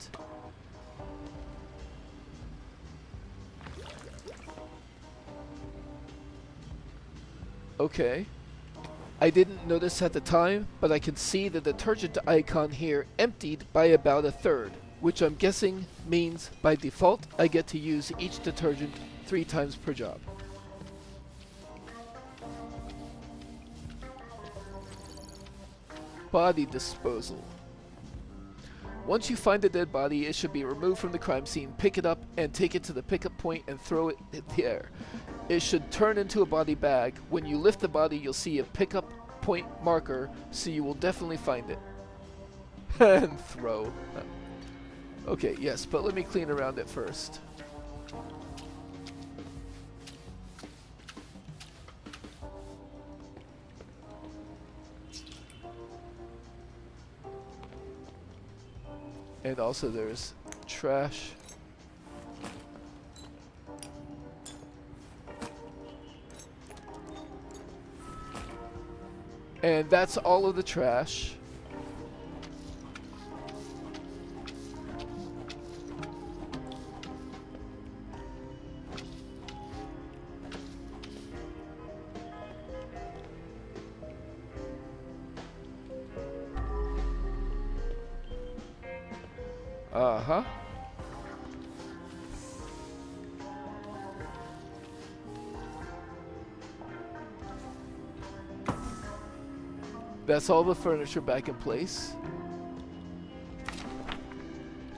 Okay. I didn't notice at the time, but I can see the detergent icon here emptied by about a third, which I'm guessing means by default I get to use each detergent 3 times per job. Body disposal. Once you find a dead body, it should be removed from the crime scene, pick it up, and take it to the pickup point and throw it in the air. It should turn into a body bag. When you lift the body, you'll see a pickup point marker, so you will definitely find it. And throw. Okay, yes, but let me clean around it first. And also there's trash. And that's all of the trash. Uh-huh. That's all the furniture back in place.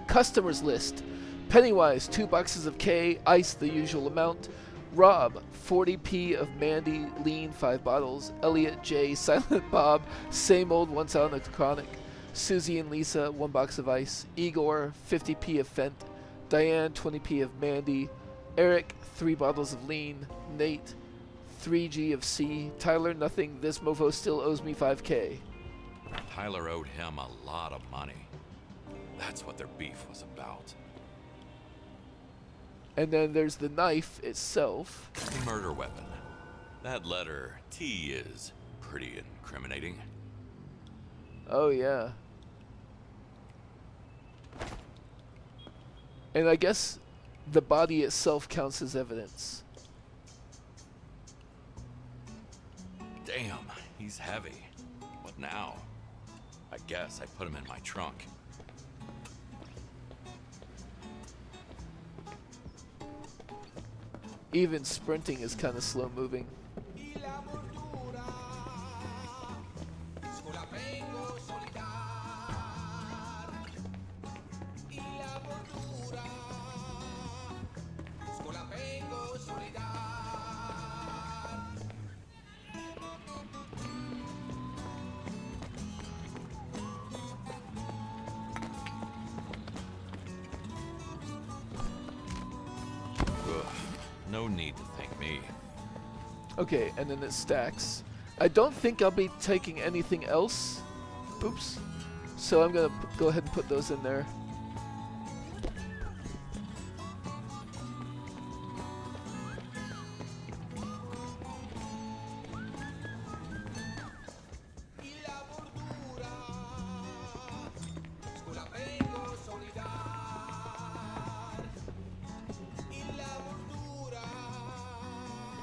Customers list. Pennywise, 2 boxes of K, ice the usual amount. Rob, 40p of Mandy, lean, 5 bottles. Elliot J, Silent Bob, same old 1 sound of chronic. Susie and Lisa, 1 box of ice. Igor, 50p of Fent. Diane, 20p of Mandy. Eric, 3 bottles of lean. Nate, 3G of C. Tyler, nothing. This mofo still owes me 5k. Tyler owed him a lot of money. That's what their beef was about. And then there's the knife itself. A murder weapon. That letter T is pretty incriminating. Oh, yeah. And I guess the body itself counts as evidence. Damn, he's heavy. What now? I guess I put him in my trunk. Even sprinting is kind of slow moving. No need to thank me. Okay, and then it stacks. I don't think I'll be taking anything else. Oops. So I'm gonna go ahead and put those in there.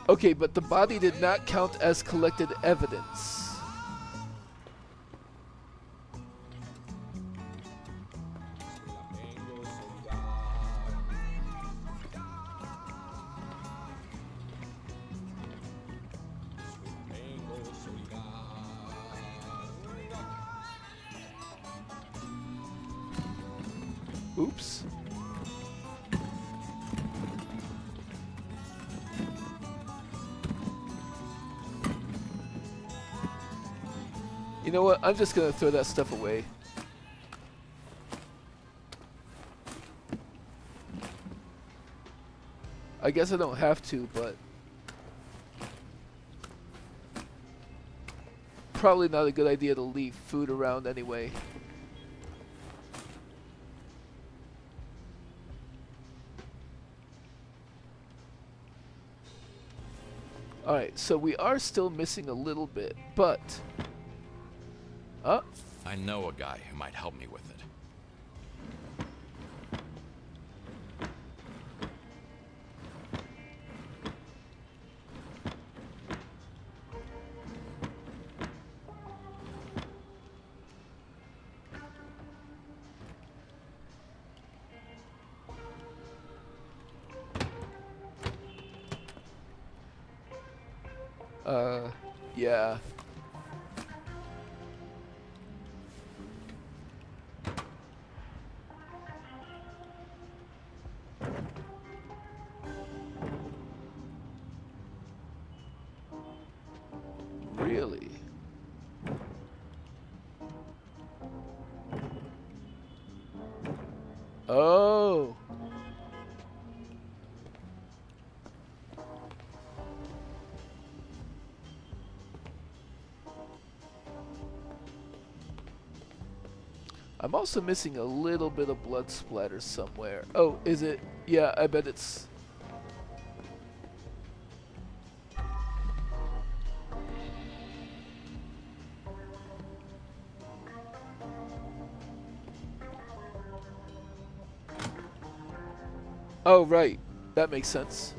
Okay, but the body did not count as collected evidence. Oops. You know what? I'm just gonna throw that stuff away. I guess I don't have to, but probably not a good idea to leave food around anyway. Alright, so we are still missing a little bit, but I know a guy who might help me with it. Yeah. Really? Oh. I'm also missing a little bit of blood splatter somewhere. Oh, is it? Yeah, I bet it's... Oh, right. That makes sense.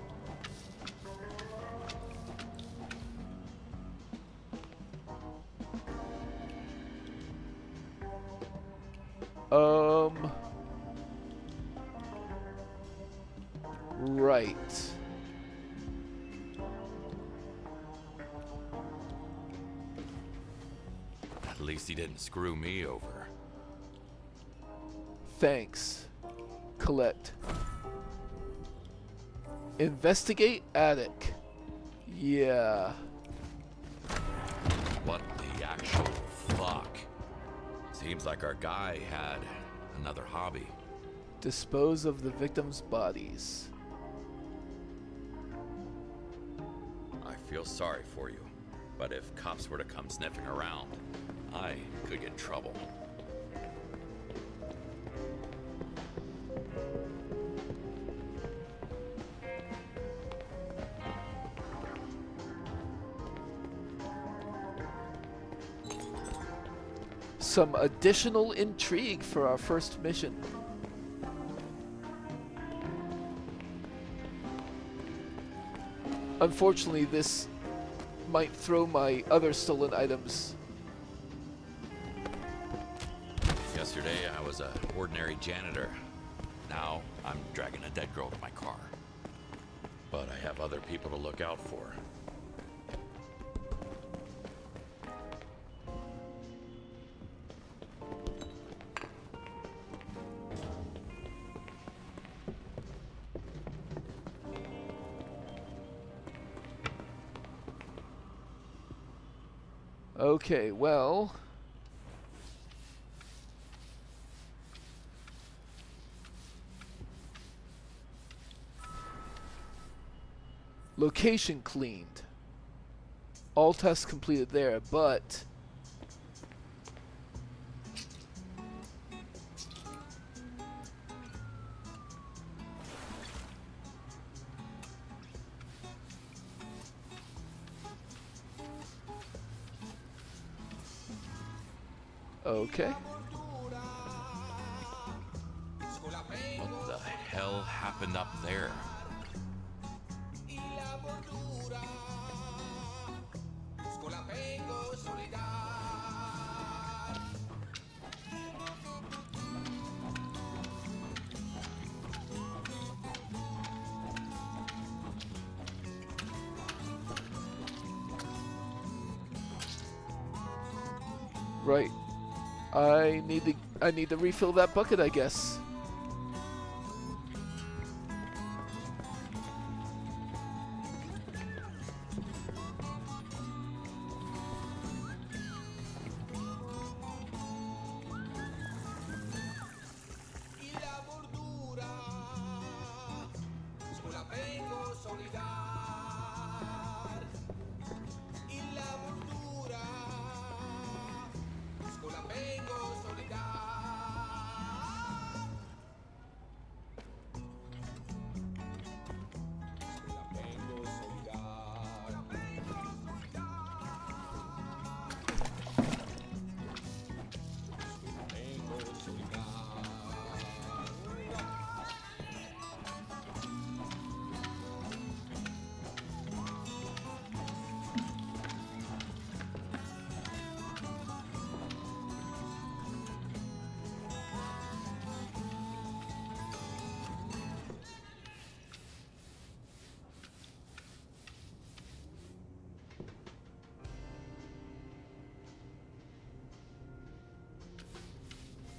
Right. At least he didn't screw me over. Thanks. Collect. Investigate attic. Yeah. What the actual fuck? Seems like our guy had another hobby. Dispose of the victims' bodies. I feel sorry for you, but if cops were to come sniffing around, I could get in trouble. some additional intrigue for our first mission. Unfortunately, this might throw my other stolen items. Yesterday, I was an ordinary janitor. Now, I'm dragging a dead girl to my car. But I have other people to look out for. Okay, well... Location cleaned. All tests completed there, but... Okay. What the hell happened up there? Right. I need to refill that bucket, I guess.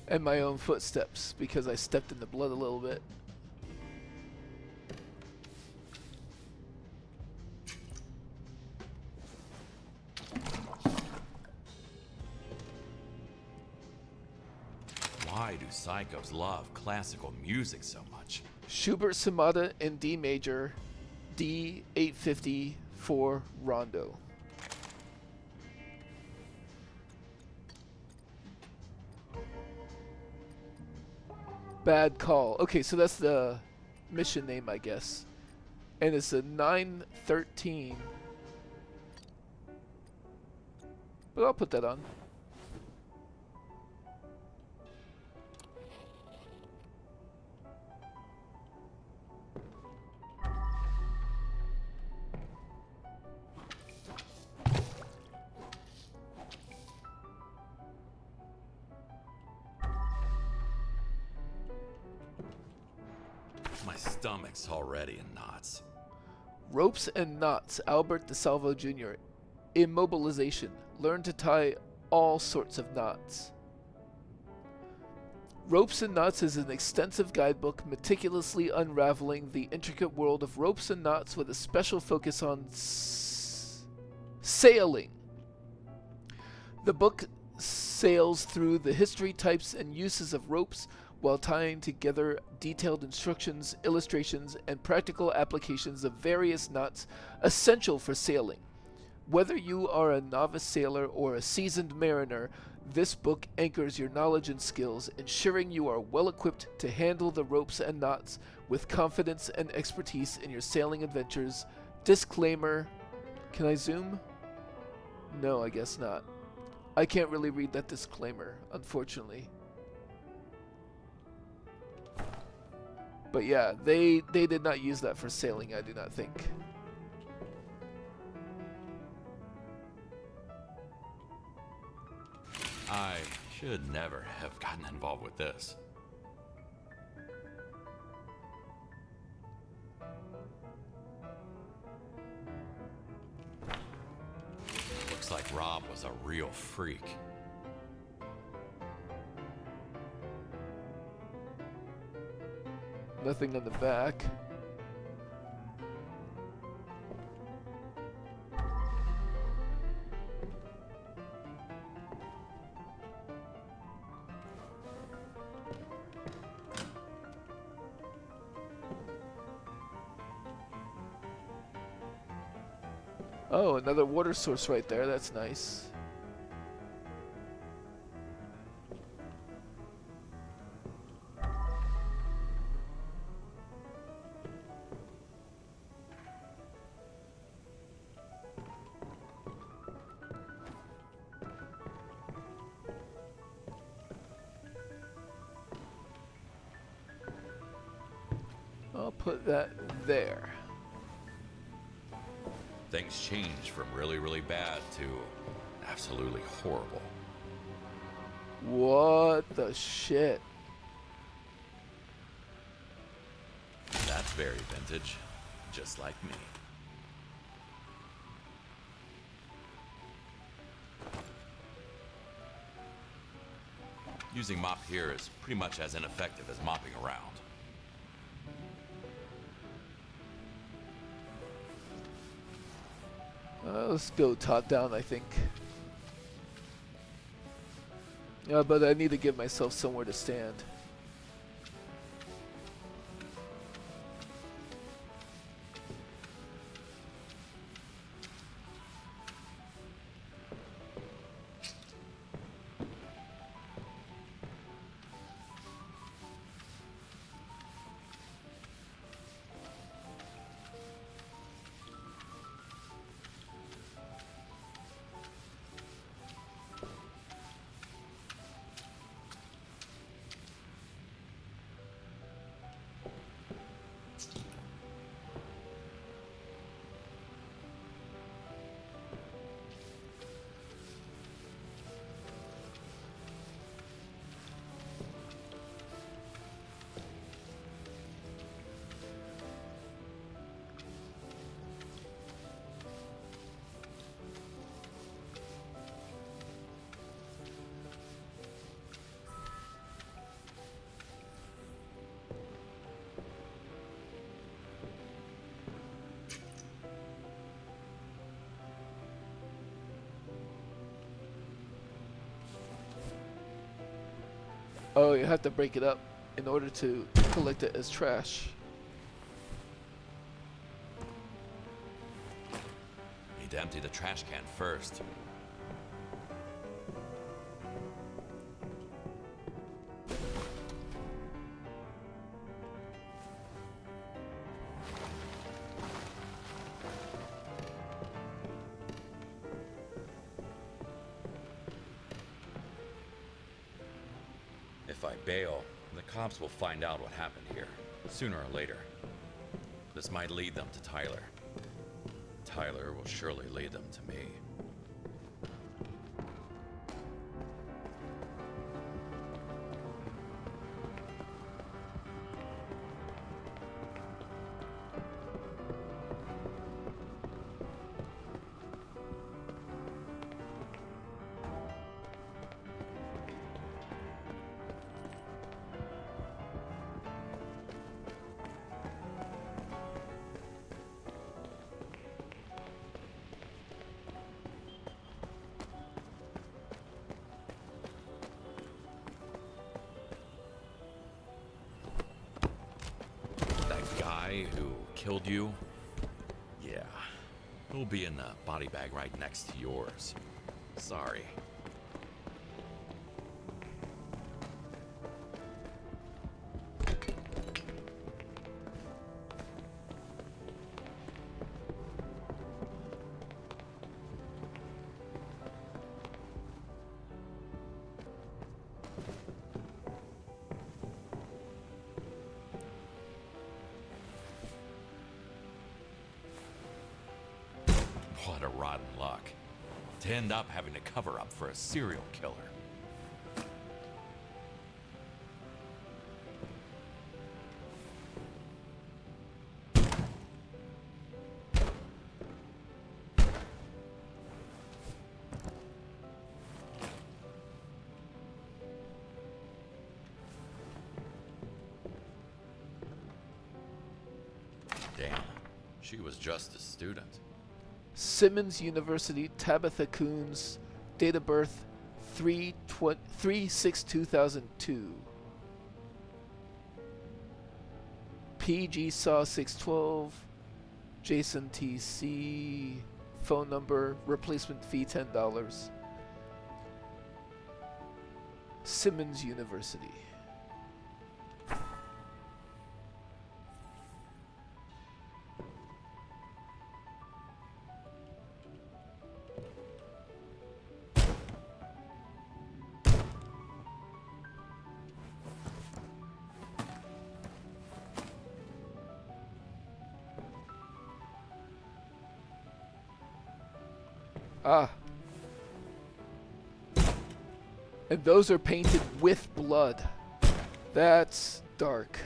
And my own footsteps, because I stepped in the blood a little bit. Why do psychos love classical music so much? Schubert Sonata in D major, D850 for Rondo. Bad call. Okay, so that's the mission name, I guess. And it's a 913. But I'll put that on. My stomach's already in knots. Ropes and knots, Albert DeSalvo Jr. Immobilization. Learn to tie all sorts of knots. Ropes and Knots is an extensive guidebook meticulously unraveling the intricate world of ropes and knots with a special focus on sailing. The book sails through the history, types, and uses of ropes while tying together detailed instructions, illustrations, and practical applications of various knots essential for sailing. Whether you are a novice sailor or a seasoned mariner, this book anchors your knowledge and skills, ensuring you are well equipped to handle the ropes and knots with confidence and expertise in your sailing adventures. Disclaimer. Can I zoom? No, I guess not. I can't really read that disclaimer, unfortunately. But yeah, they did not use that for sailing, I do not think. I should never have gotten involved with this. Looks like Rob was a real freak. Nothing on the back. Oh, another water source right there. That's nice. I'll put that there. Things changed from really, really bad to absolutely horrible. What the shit? That's very vintage, just like me. Using mop here is pretty much as ineffective as mopping around. Let's go top down, I think. Yeah, but I need to give myself somewhere to stand. Oh, you have to break it up in order to collect it as trash. Need to empty the trash can first. If I bail, the cops will find out what happened here, sooner or later. This might lead them to Tyler. Tyler will surely lead them to me. Who killed you? Yeah. He'll be in the body bag right next to yours. Sorry. lot of rotten luck. To end up having to cover up for a serial killer. Damn, she was just a student. Simmons University, Tabitha Coons, date of birth 3/6/2002. PG Saw 612, Jason TC, phone number, replacement fee $10. Simmons University. Ah. And those are painted with blood. That's dark.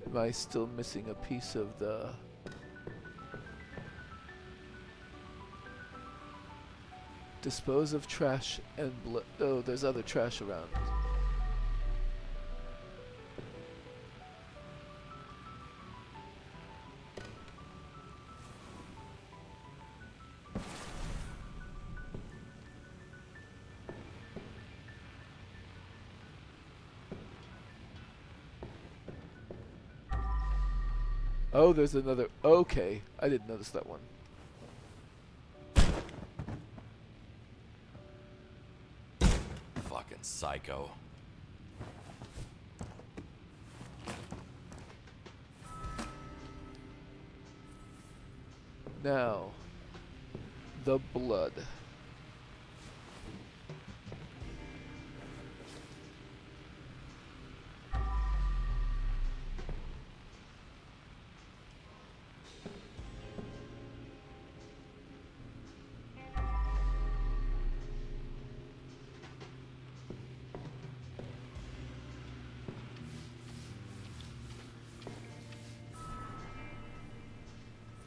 Am I still missing a piece of the... Dispose of trash and blood. Oh, there's other trash around. Oh, there's another. Okay, I didn't notice that one. Fucking psycho. Now, the blood.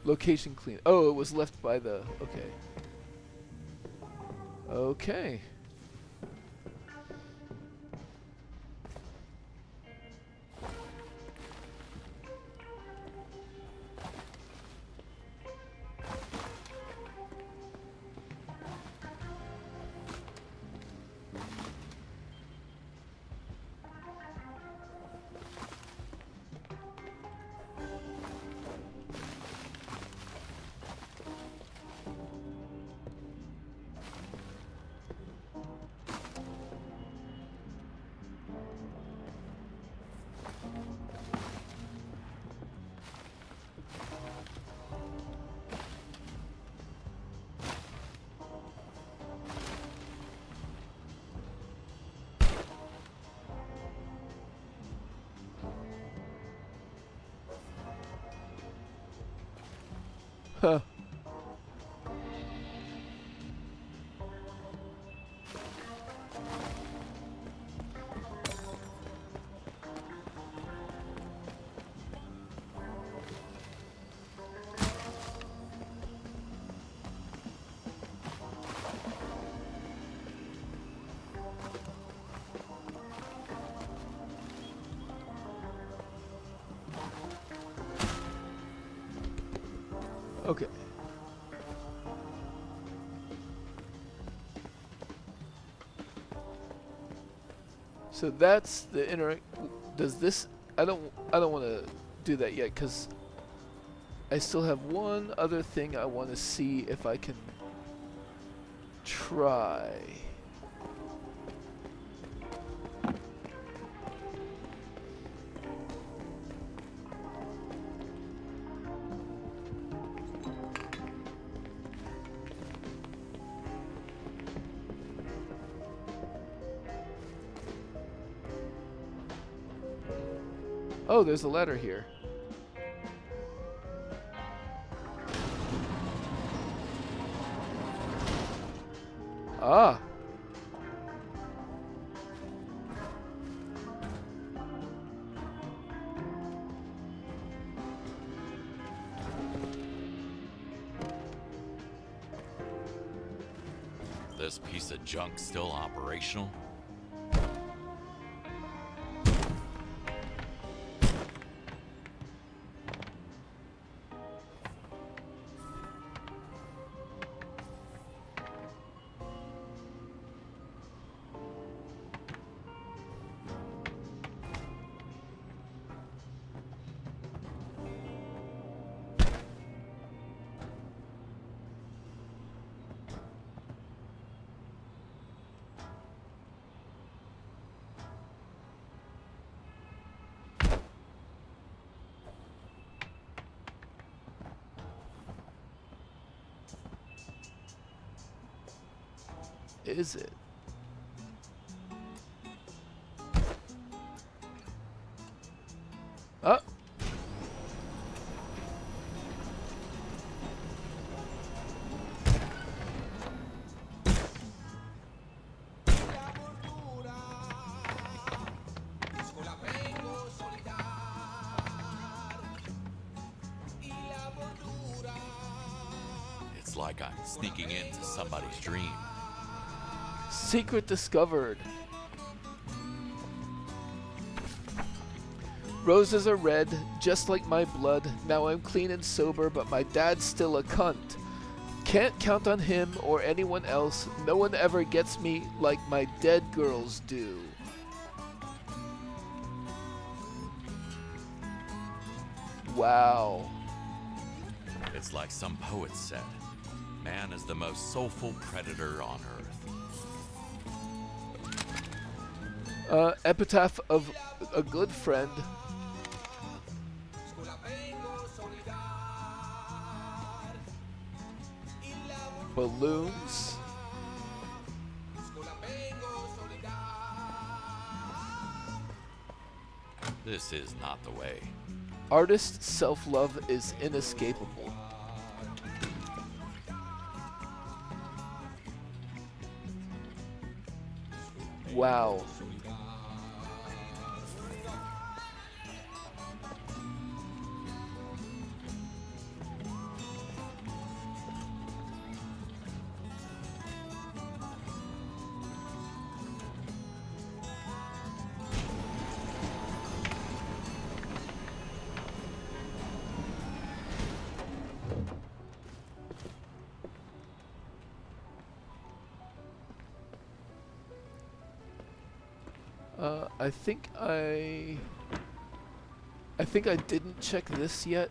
Location clean. Oh, it was left by the... Okay. Okay. Huh. Okay. So that's the inner... Does this I don't want to do that yet because I still have one other thing I want to see if I can try. Oh, there's a ladder here. Ah. This piece of junk still operational? Is it? Ah. It's like I'm sneaking into somebody's dream. Secret discovered. Roses are red, just like my blood. Now I'm clean and sober, but my dad's still a cunt. Can't count on him or anyone else. No one ever gets me like my dead girls do. Wow. It's like some poet said, man is the most soulful predator on earth. Epitaph of a good friend. Balloons. This is not the way. Artist self-love is inescapable. Wow. I think I didn't check this yet.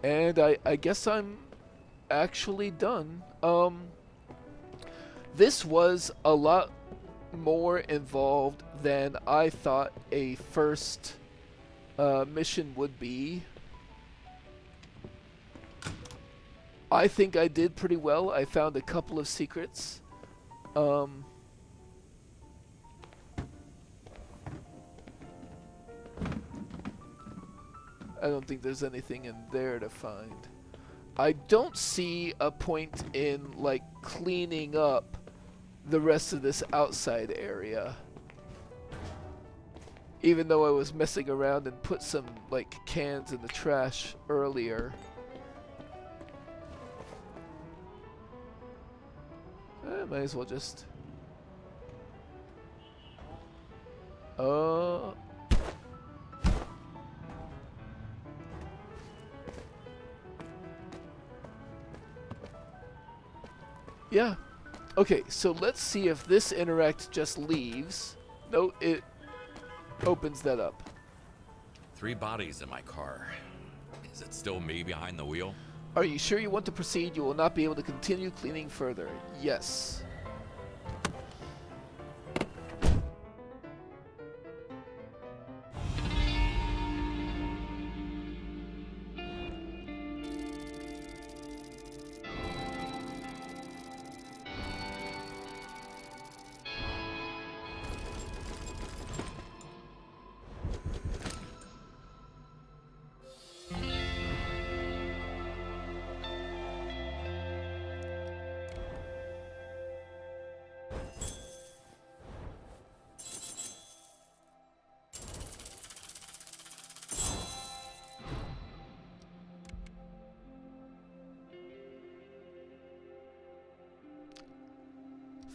And I guess I'm actually done. This was a lot more involved than I thought a first mission would be. I think I did pretty well. I found a couple of secrets. I don't think there's anything in there to find. I don't see a point in like cleaning up the rest of this outside area. Even though I was messing around and put some like cans in the trash earlier. I might as well just... Yeah. Okay, so let's see if this interact just leaves. No, it opens that up. 3 bodies in my car. Is it still me behind the wheel? Are you sure you want to proceed? You will not be able to continue cleaning further. Yes.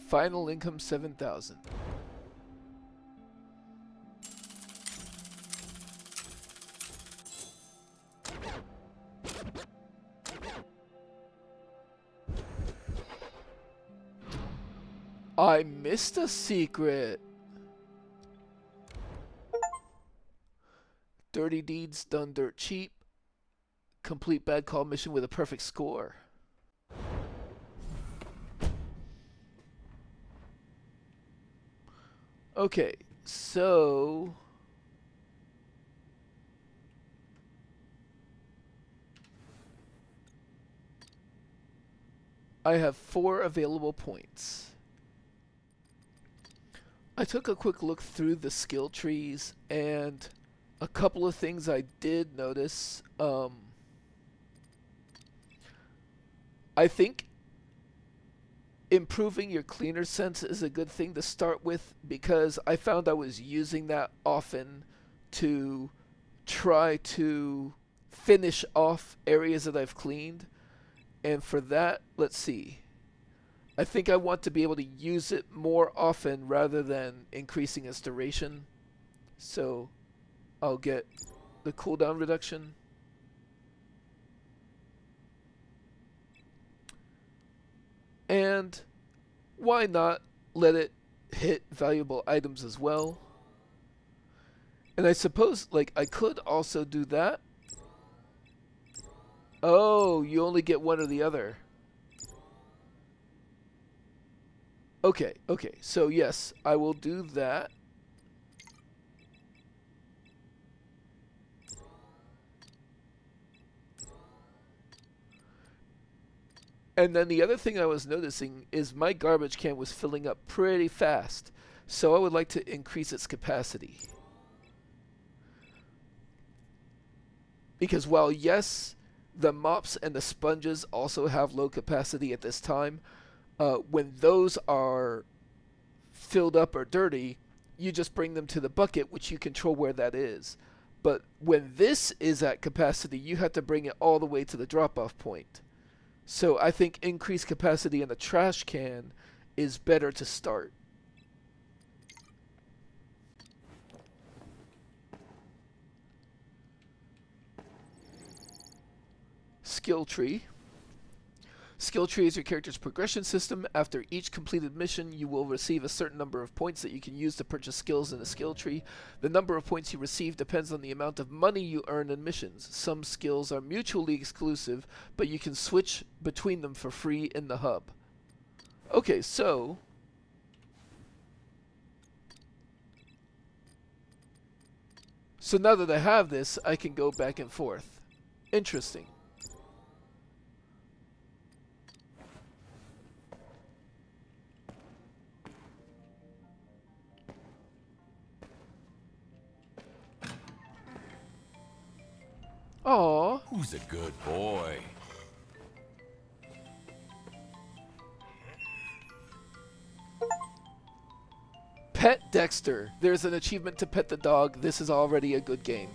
Final income 7,000. I missed a secret. Dirty deeds done dirt cheap. Complete bad call mission with a perfect score. Okay, so I have 4 available points. I took a quick look through the skill trees, and a couple of things I did notice. I think improving your cleaner sense is a good thing to start with, because I found I was using that often to try to finish off areas that I've cleaned. And for that, let's see. I think I want to be able to use it more often rather than increasing its duration. So I'll get the cooldown reduction. And why not let it hit valuable items as well? And I suppose, like, I could also do that. Oh, you only get one or the other. Okay, so yes, I will do that. And then the other thing I was noticing is my garbage can was filling up pretty fast. So I would like to increase its capacity. Because while yes, the mops and the sponges also have low capacity at this time, when those are filled up or dirty, you just bring them to the bucket, which you control where that is. But when this is at capacity, you have to bring it all the way to the drop-off point. So I think increased capacity in the trash can is better to start. Skill tree. Skill tree is your character's progression system. After each completed mission, you will receive a certain number of points that you can use to purchase skills in the skill tree. The number of points you receive depends on the amount of money you earn in missions. Some skills are mutually exclusive, but you can switch between them for free in the hub. Okay, so now that I have this, I can go back and forth. Interesting. Aww. Who's a good boy? Pet Dexter. There's an achievement to pet the dog. This is already a good game.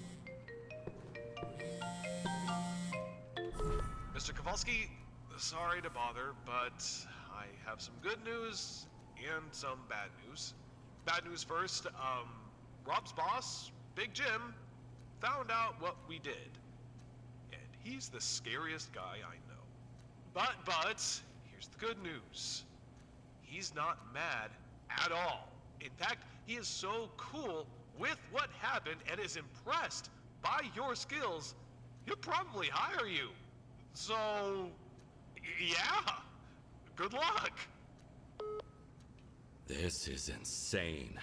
Mr. Kovalsky, sorry to bother, but I have some good news and some bad news. Bad news first, Rob's boss, Big Jim, found out what we did. And he's the scariest guy I know. But, here's here's the good news. He's not mad at all. In fact, he is so cool with what happened and is impressed by your skills, he'll probably hire you. So, yeah, good luck. This is insane.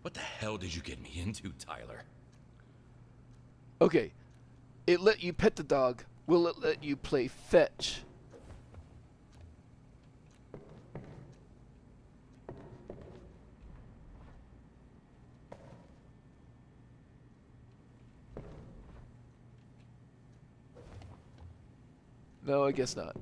What the hell did you get me into, Tyler? Okay, it let you pet the dog. Will it let you play fetch? No, I guess not.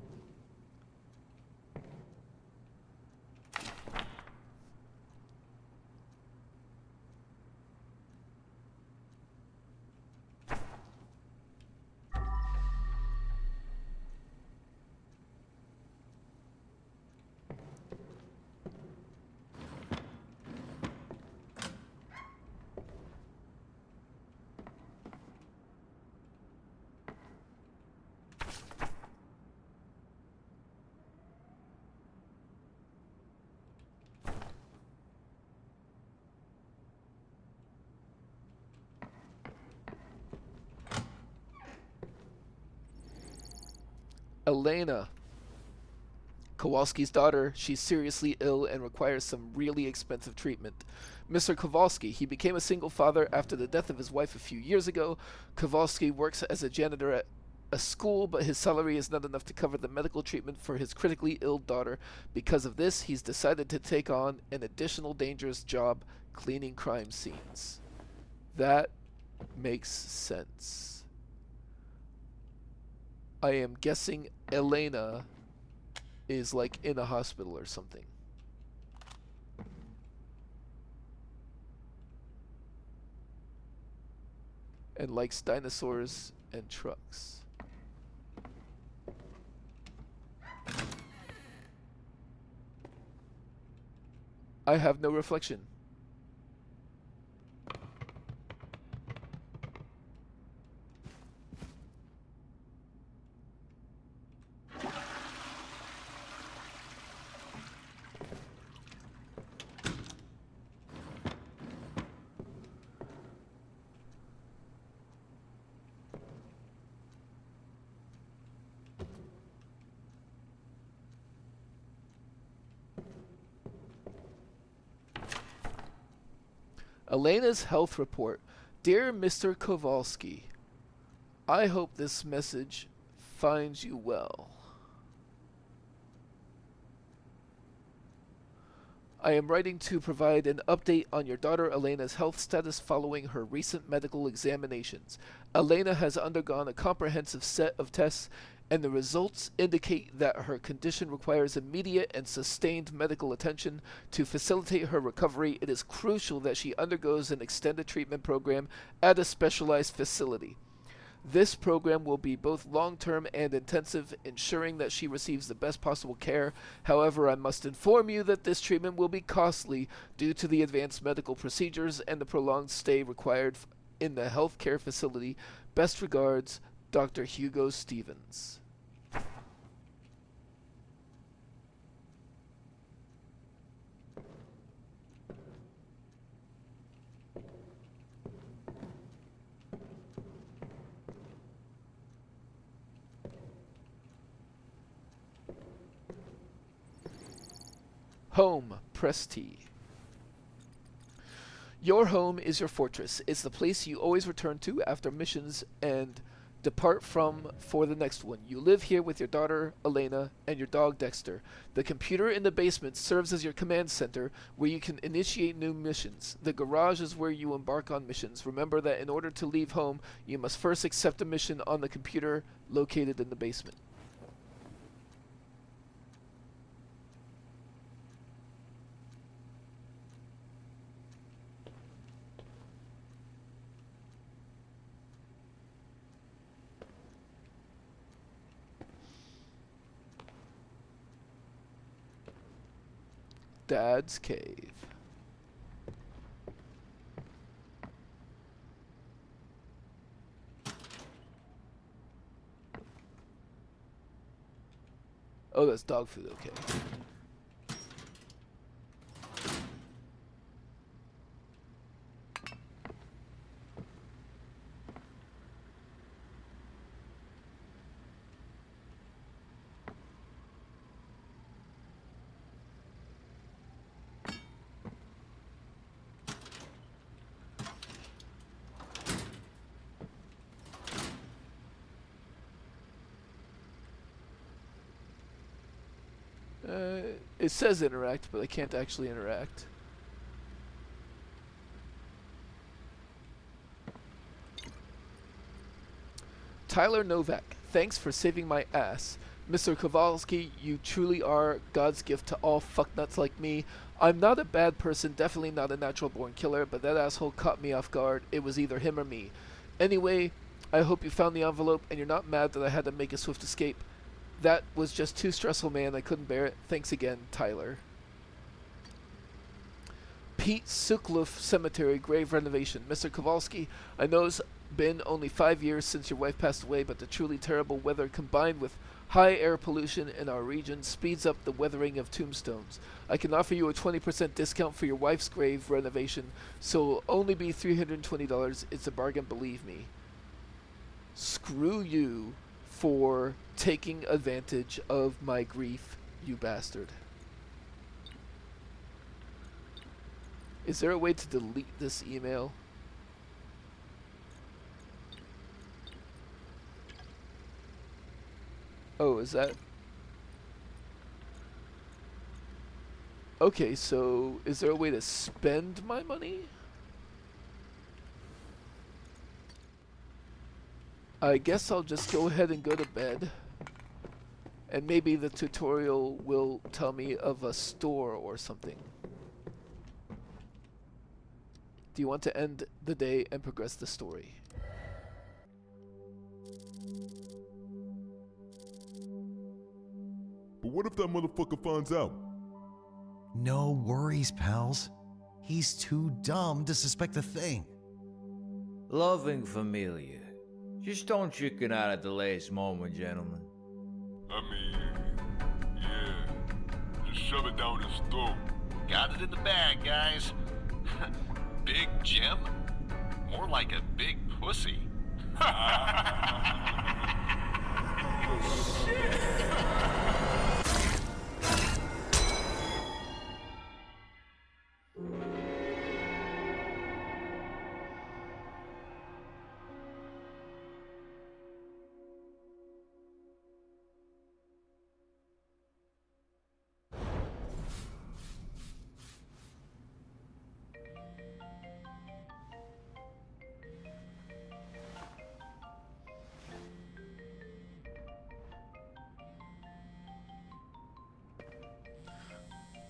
Elena, Kowalski's daughter. She's seriously ill and requires some really expensive treatment. Mr. Kovalsky, he became a single father after the death of his wife a few years ago. Kowalsky works as a janitor at a school, but his salary is not enough to cover the medical treatment for his critically ill daughter. Because of this, he's decided to take on an additional dangerous job, cleaning crime scenes. That makes sense. I am guessing Elena is like in a hospital or something. And likes dinosaurs and trucks. I have no reflection. Elena's health report. Dear Mr. Kovalsky, I hope this message finds you well. I am writing to provide an update on your daughter Elena's health status following her recent medical examinations. Elena has undergone a comprehensive set of tests, and the results indicate that her condition requires immediate and sustained medical attention. To facilitate her recovery, it is crucial that she undergoes an extended treatment program at a specialized facility. This program will be both long-term and intensive, ensuring that she receives the best possible care. However, I must inform you that this treatment will be costly due to the advanced medical procedures and the prolonged stay required in the healthcare facility. Best regards, Dr. Hugo Stevens. Home, press T. Your home is your fortress. It's the place you always return to after missions and depart from for the next one. You live here with your daughter, Elena, and your dog, Dexter. The computer in the basement serves as your command center where you can initiate new missions. The garage is where you embark on missions. Remember that in order to leave home, you must first accept a mission on the computer located in the basement. Dad's cave. Oh, that's dog food, okay. It says interact, but I can't actually interact. Tyler Novak, thanks for saving my ass. Mr. Kovalsky, you truly are God's gift to all fucknuts like me. I'm not a bad person, definitely not a natural born killer, but that asshole caught me off guard. It was either him or me. Anyway, I hope you found the envelope and you're not mad that I had to make a swift escape. That was just too stressful, man. I couldn't bear it. Thanks again, Tyler. Pete Sukloff Cemetery grave renovation. Mr. Kovalsky, I know it's been only 5 years since your wife passed away, but the truly terrible weather combined with high air pollution in our region speeds up the weathering of tombstones. I can offer you a 20% discount for your wife's grave renovation, so it'll only be $320. It's a bargain, believe me. Screw you for taking advantage of my grief, you bastard. Is there a way to delete this email? Oh, is that... Okay, so is there a way to spend my money? I guess I'll just go ahead and go to bed. And maybe the tutorial will tell me of a store or something. Do you want to end the day and progress the story? But what if that motherfucker finds out? No worries, pals. He's too dumb to suspect a thing. Loving familia. Just don't chicken out at the last moment, gentlemen. I mean, yeah. Just shove it down his throat. Got it in the bag, guys. Big Jim? More like a big pussy.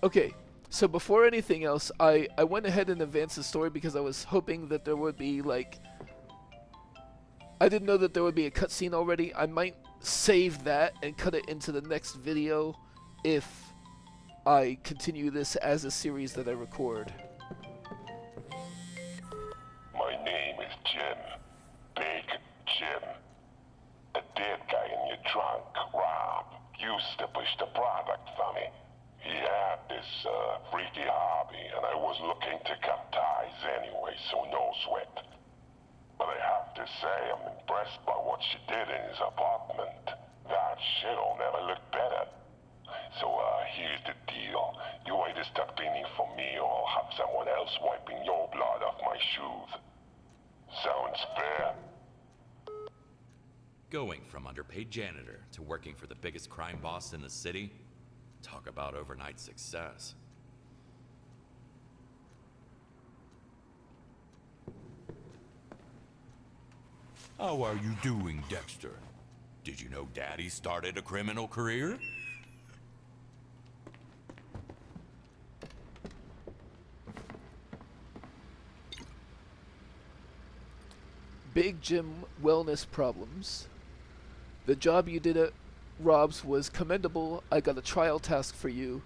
Okay, so before anything else, I went ahead and advanced the story because I was hoping that there would be, like... I didn't know that there would be a cutscene already. I might save that and cut it into the next video if I continue this as a series that I record. My name is Jim. Big Jim. The dead guy in your trunk, Rob, used to push the product for me. He had this freaky hobby, and I was looking to cut ties anyway, so no sweat. But I have to say, I'm impressed by what she did in his apartment. That shit'll never look better. So, here's the deal. You either start cleaning for me, or I'll have someone else wiping your blood off my shoes. Sounds fair? Going from underpaid janitor to working for the biggest crime boss in the city? Talk about overnight success. How are you doing, Dexter? Did you know Daddy started a criminal career? Big Jim wellness problems. The job you did at Rob's was commendable. I got a trial task for you,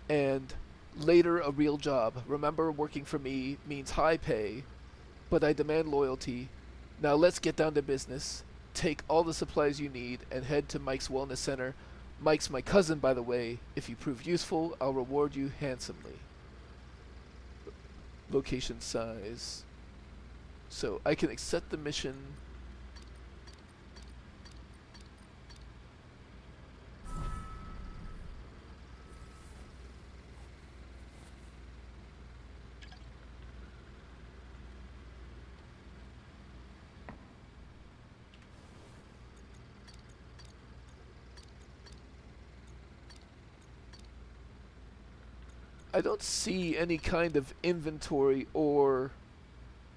and later a real job. Remember, working for me means high pay, but I demand loyalty. Now let's get down to business. Take all the supplies you need and head to Mike's Wellness Center. Mike's my cousin, by the way. If you prove useful, I'll reward you handsomely. Location size. So I can accept the mission. I don't see any kind of inventory or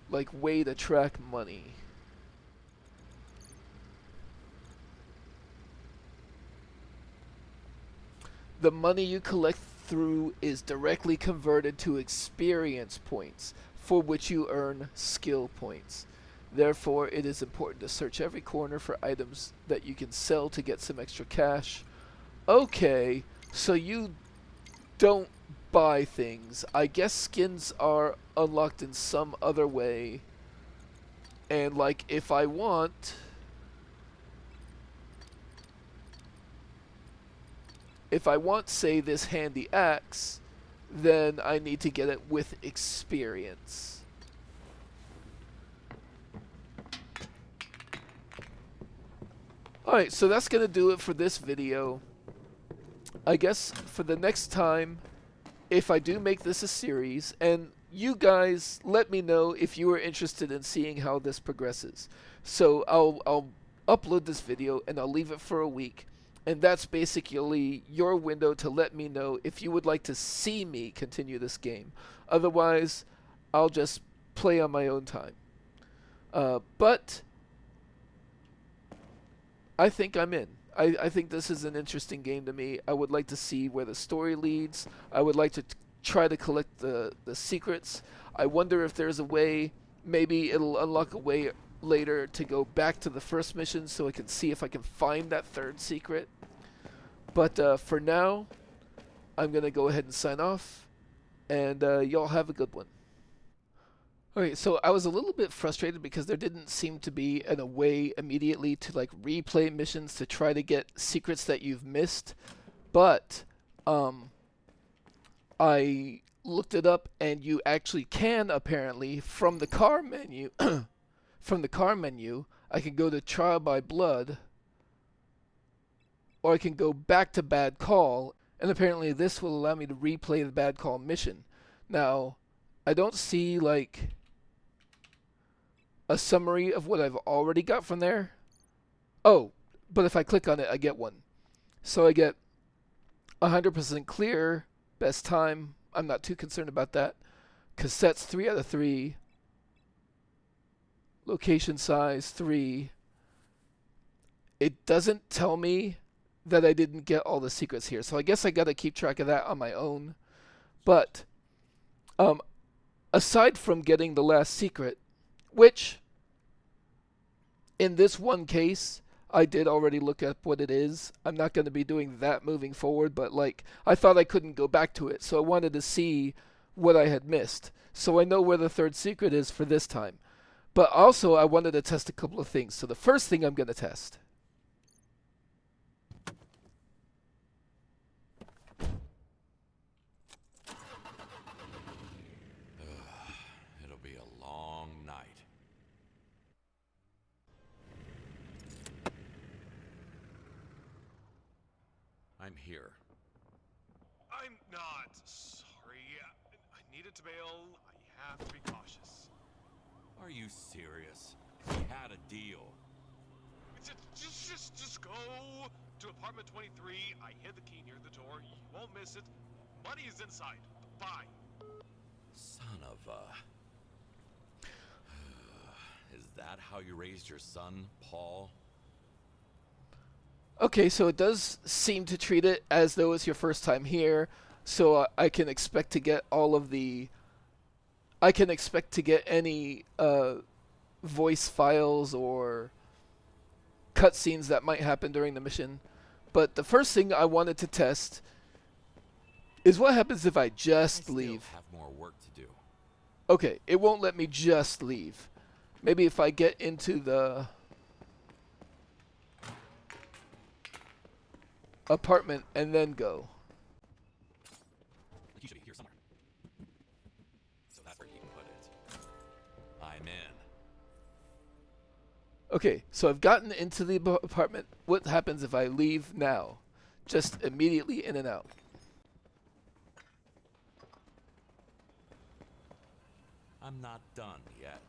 like way to track money. The money you collect through is directly converted to experience points, for which you earn skill points. Therefore, it is important to search every corner for items that you can sell to get some extra cash. Okay, so you don't buy things. I guess skins are unlocked in some other way. And like if I want, say, this handy axe, then I need to get it with experience. Alright, so that's going to do it for this video. I guess for the next time, if I do make this a series, and you guys let me know if you are interested in seeing how this progresses. So I'll upload this video and I'll leave it for a week. And that's basically your window to let me know if you would like to see me continue this game. Otherwise, I'll just play on my own time. But I think I'm in. I think this is an interesting game to me. I would like to see where the story leads. I would like to try to collect the secrets. I wonder if there's a way, maybe it'll unlock a way later to go back to the first mission so I can see if I can find that third secret. But for now, I'm going to go ahead and sign off, and y'all have a good one. Okay, so I was a little bit frustrated because there didn't seem to be a way immediately to like replay missions to try to get secrets that you've missed. But I looked it up, and you actually can, apparently, from the car menu. From the car menu, I can go to Trial by Blood, or I can go back to Bad Call, and apparently this will allow me to replay the Bad Call mission. Now, I don't see like a summary of what I've already got from there. Oh, but if I click on it, I get one. So I get 100% clear, best time. I'm not too concerned about that. Cassettes 3 out of 3. Location size 3. It doesn't tell me that I didn't get all the secrets here. So I guess I got to keep track of that on my own. But aside from getting the last secret, which in this one case I did already look up what it is. I'm not going to be doing that moving forward, but like I thought I couldn't go back to it, so I wanted to see what I had missed. So I know where the third secret is for this time. But also I wanted to test a couple of things. So the first thing I'm going to test. It'll be a long night. I'm here. I'm not sorry. I needed to bail. I have to be cautious. Are you serious? We had a deal. Just go to apartment 23. I hid the key near the door. You won't miss it. Money is inside. Bye. Son of a... Is that how you raised your son, Paul? Okay, so it does seem to treat it as though it's your first time here, so I can expect to get all of the... I can expect to get any voice files or cutscenes that might happen during the mission. But the first thing I wanted to test is what happens if I just leave. Have more work to do. Okay, it won't let me just leave. Maybe if I get into the... apartment and then go. The key should be here somewhere. So that's where he put it. I'm in. Okay, so I've gotten into the apartment. What happens if I leave now? Just immediately in and out. I'm not done yet.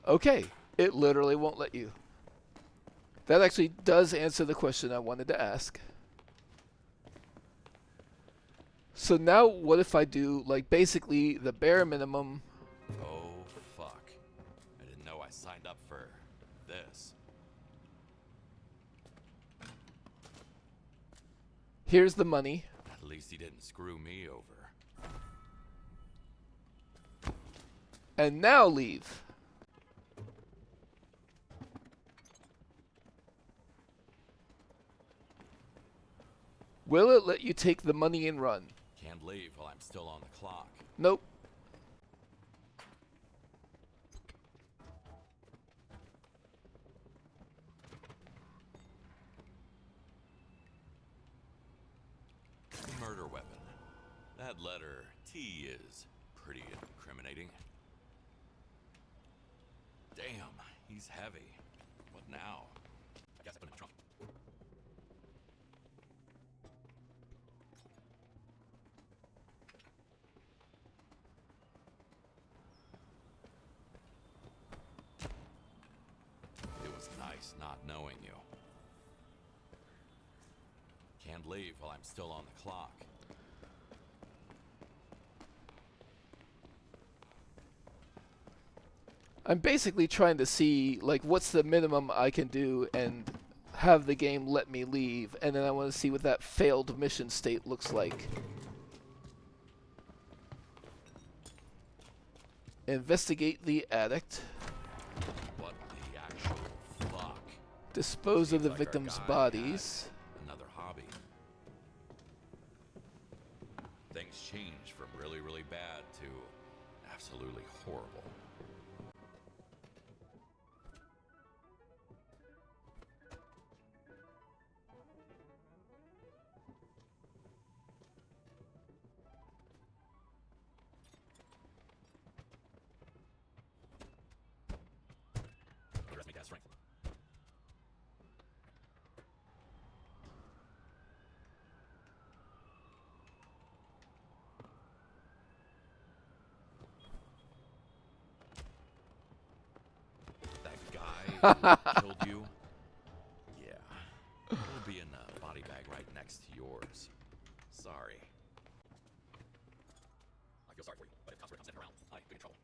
Okay, it literally won't let you. That actually does answer the question I wanted to ask. So now what if I do, like, basically the bare minimum? Oh, fuck. I didn't know I signed up for this. Here's the money. At least he didn't screw me over. And now leave. Will it let you take the money and run? Can't leave while I'm still on the clock. Nope. Murder weapon. That letter T is pretty incriminating. Damn, he's heavy. What now? I guess I put it in the trunk. It was nice not knowing you. Can't leave while I'm still on the clock. I'm basically trying to see, like, what's the minimum I can do and have the game let me leave, and then I want to see what that failed mission state looks like. Investigate the addict. What the actual fuck? Dispose of the Seems like our victims' guy bodies. had another hobby. Things changed from really, really bad to absolutely horrible. Underestimate that strength. That guy who killed you? Yeah. It'll be in a body bag right next to yours. Sorry. I feel sorry for you, but if cops were to come sniffing around, I'd be in trouble.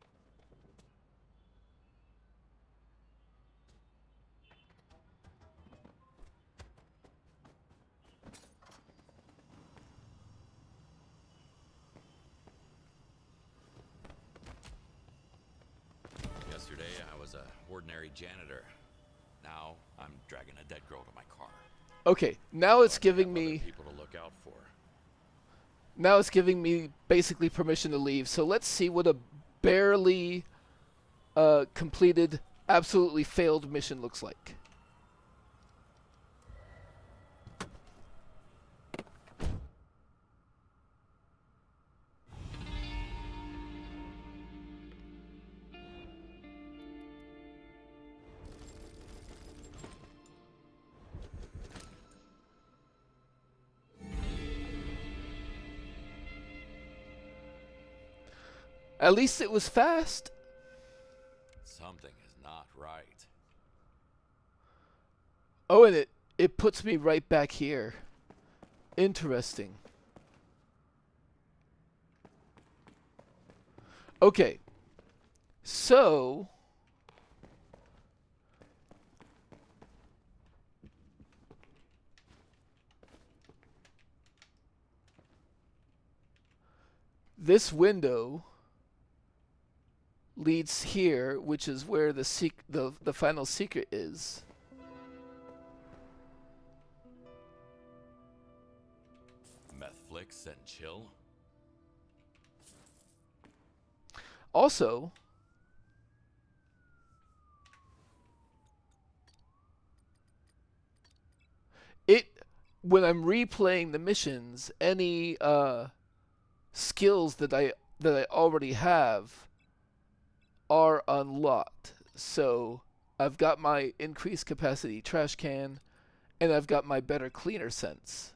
Yesterday, I was a ordinary janitor. Now, I'm dragging a dead girl to my car. Okay, now it's But I giving have other me... people to look out for. Now it's giving me basically permission to leave. So let's see what a barely completed, absolutely failed mission looks like. At least it was fast. Something is not right. Oh, and it puts me right back here. Interesting. Okay. So... this window leads here, which is where the final secret is. Netflix and chill? Also, when I'm replaying the missions, any skills that I already have are unlocked. So I've got my increased capacity trash can, and I've got my better cleaner sense.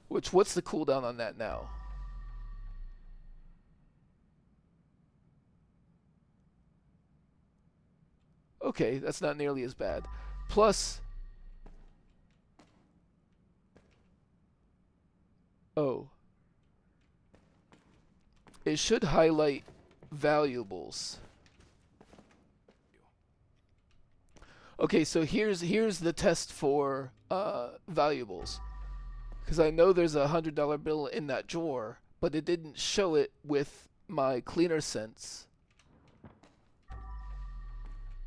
What's the cooldown on that now? Okay, that's not nearly as bad. Plus, oh, it should highlight valuables. Okay, so here's the test for valuables, because I know there's a $100 bill in that drawer, but it didn't show it with my cleaner sense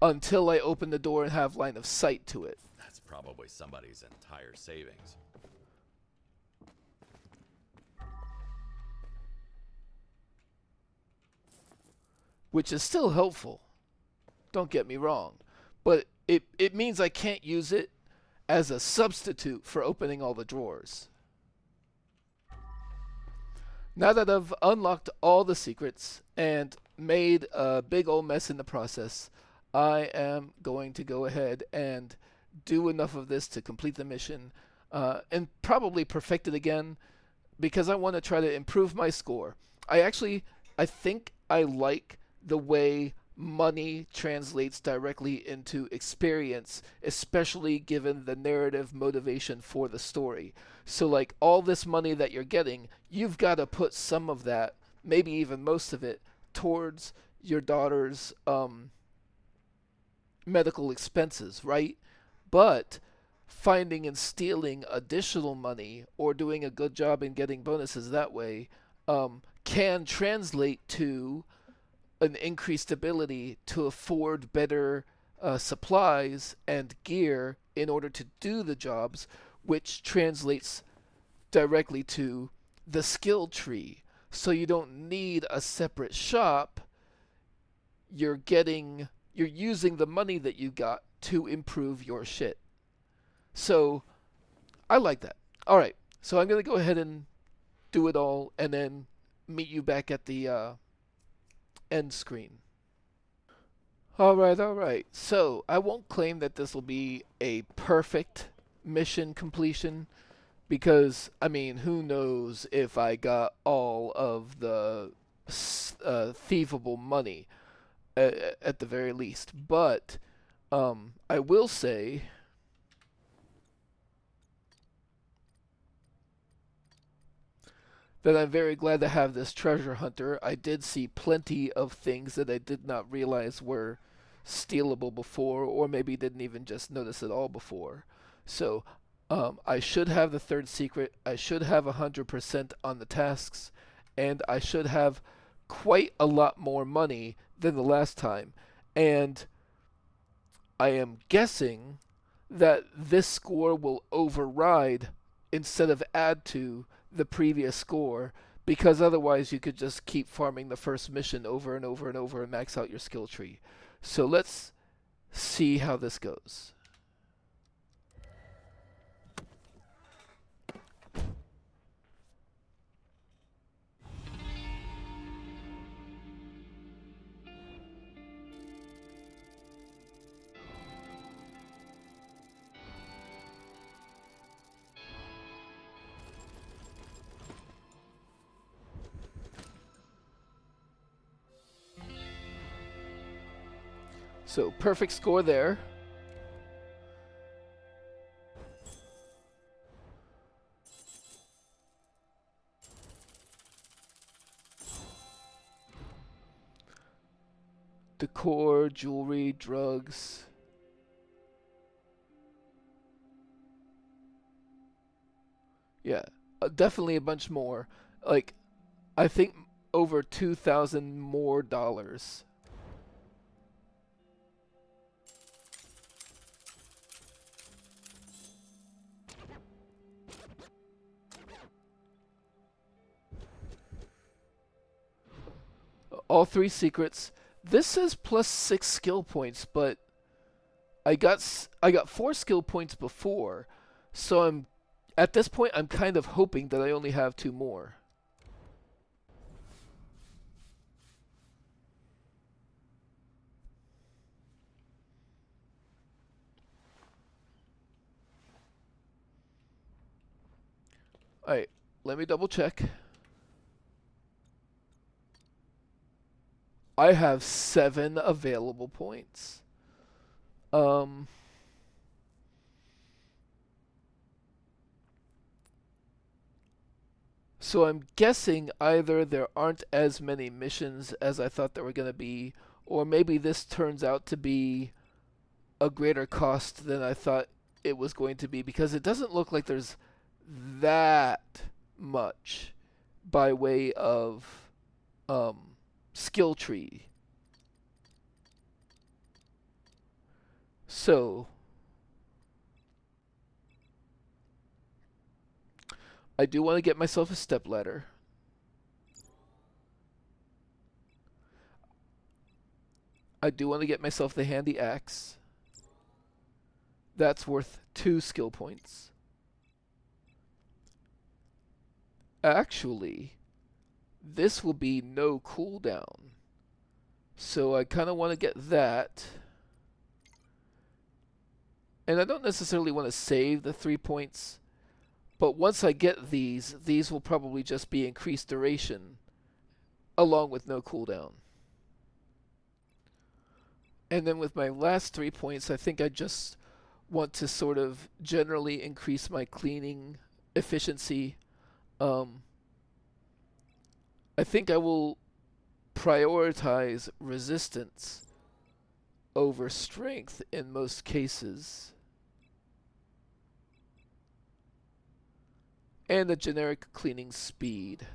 until I open the door and have line of sight to it. That's probably somebody's entire savings. Which is still helpful. Don't get me wrong. But it means I can't use it as a substitute for opening all the drawers. Now that I've unlocked all the secrets and made a big old mess in the process, I am going to go ahead and do enough of this to complete the mission and probably perfect it again, because I want to try to improve my score. I think I like the way money translates directly into experience, especially given the narrative motivation for the story. So like all this money that you're getting, you've got to put some of that, maybe even most of it, towards your daughter's medical expenses, right? But finding and stealing additional money or doing a good job in getting bonuses that way can translate to an increased ability to afford better supplies and gear in order to do the jobs, which translates directly to the skill tree. So you don't need a separate shop. You're using the money that you got to improve your shit. So I like that. All right, so I'm gonna go ahead and do it all, and then meet you back at the end screen. Alright. So, I won't claim that this will be a perfect mission completion, because, I mean, who knows if I got all of the thievable money at the very least. But, I will say that I'm very glad to have this treasure hunter. I did see plenty of things that I did not realize were stealable before, or maybe didn't even just notice at all before. So I should have the third secret. I should have 100% on the tasks, and I should have quite a lot more money than the last time. And I am guessing that this score will override instead of add to the previous score, because otherwise you could just keep farming the first mission over and over and over and max out your skill tree. So let's see how this goes. So perfect score there. Decor, jewelry, drugs. Yeah, definitely a bunch more. Like, I think over 2,000 more dollars. All three secrets. This says plus 6 skill points, but I got 4 skill points before, so at this point I'm kind of hoping that I only have 2 more. Alright, let me double check. I have 7 available points. So I'm guessing either there aren't as many missions as I thought there were going to be, or maybe this turns out to be a greater cost than I thought it was going to be, because it doesn't look like there's that much by way of skill tree. So I do want to get myself a stepladder. I do want to get myself the handy axe. That's worth 2 skill points. Actually, this will be no cooldown. So I kind of want to get that. And I don't necessarily want to save the 3 points. But once I get these will probably just be increased duration along with no cooldown. And then with my last 3 points, I think I just want to sort of generally increase my cleaning efficiency. I think I will prioritize resistance over strength in most cases. And a generic cleaning speed.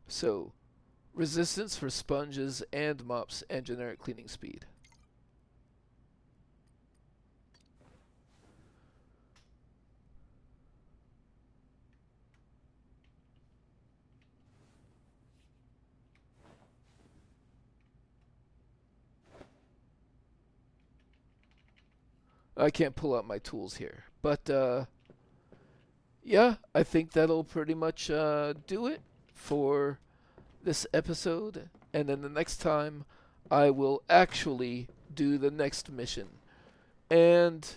So, resistance for sponges and mops and generic cleaning speed. I can't pull out my tools here, but yeah, I think that'll pretty much do it for this episode, and then the next time I will actually do the next mission, and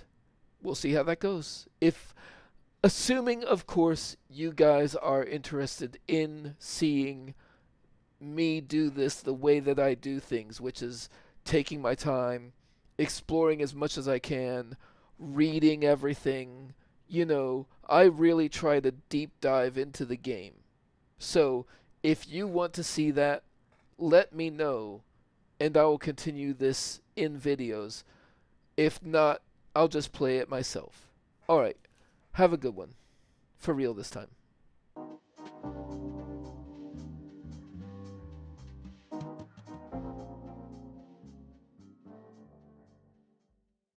we'll see how that goes. Assuming, of course, you guys are interested in seeing me do this the way that I do things, which is taking my time, exploring as much as I can, reading everything. You know, I really try to deep dive into the game. So, if you want to see that, let me know, and I will continue this in videos. If not, I'll just play it myself. Alright, have a good one. For real this time.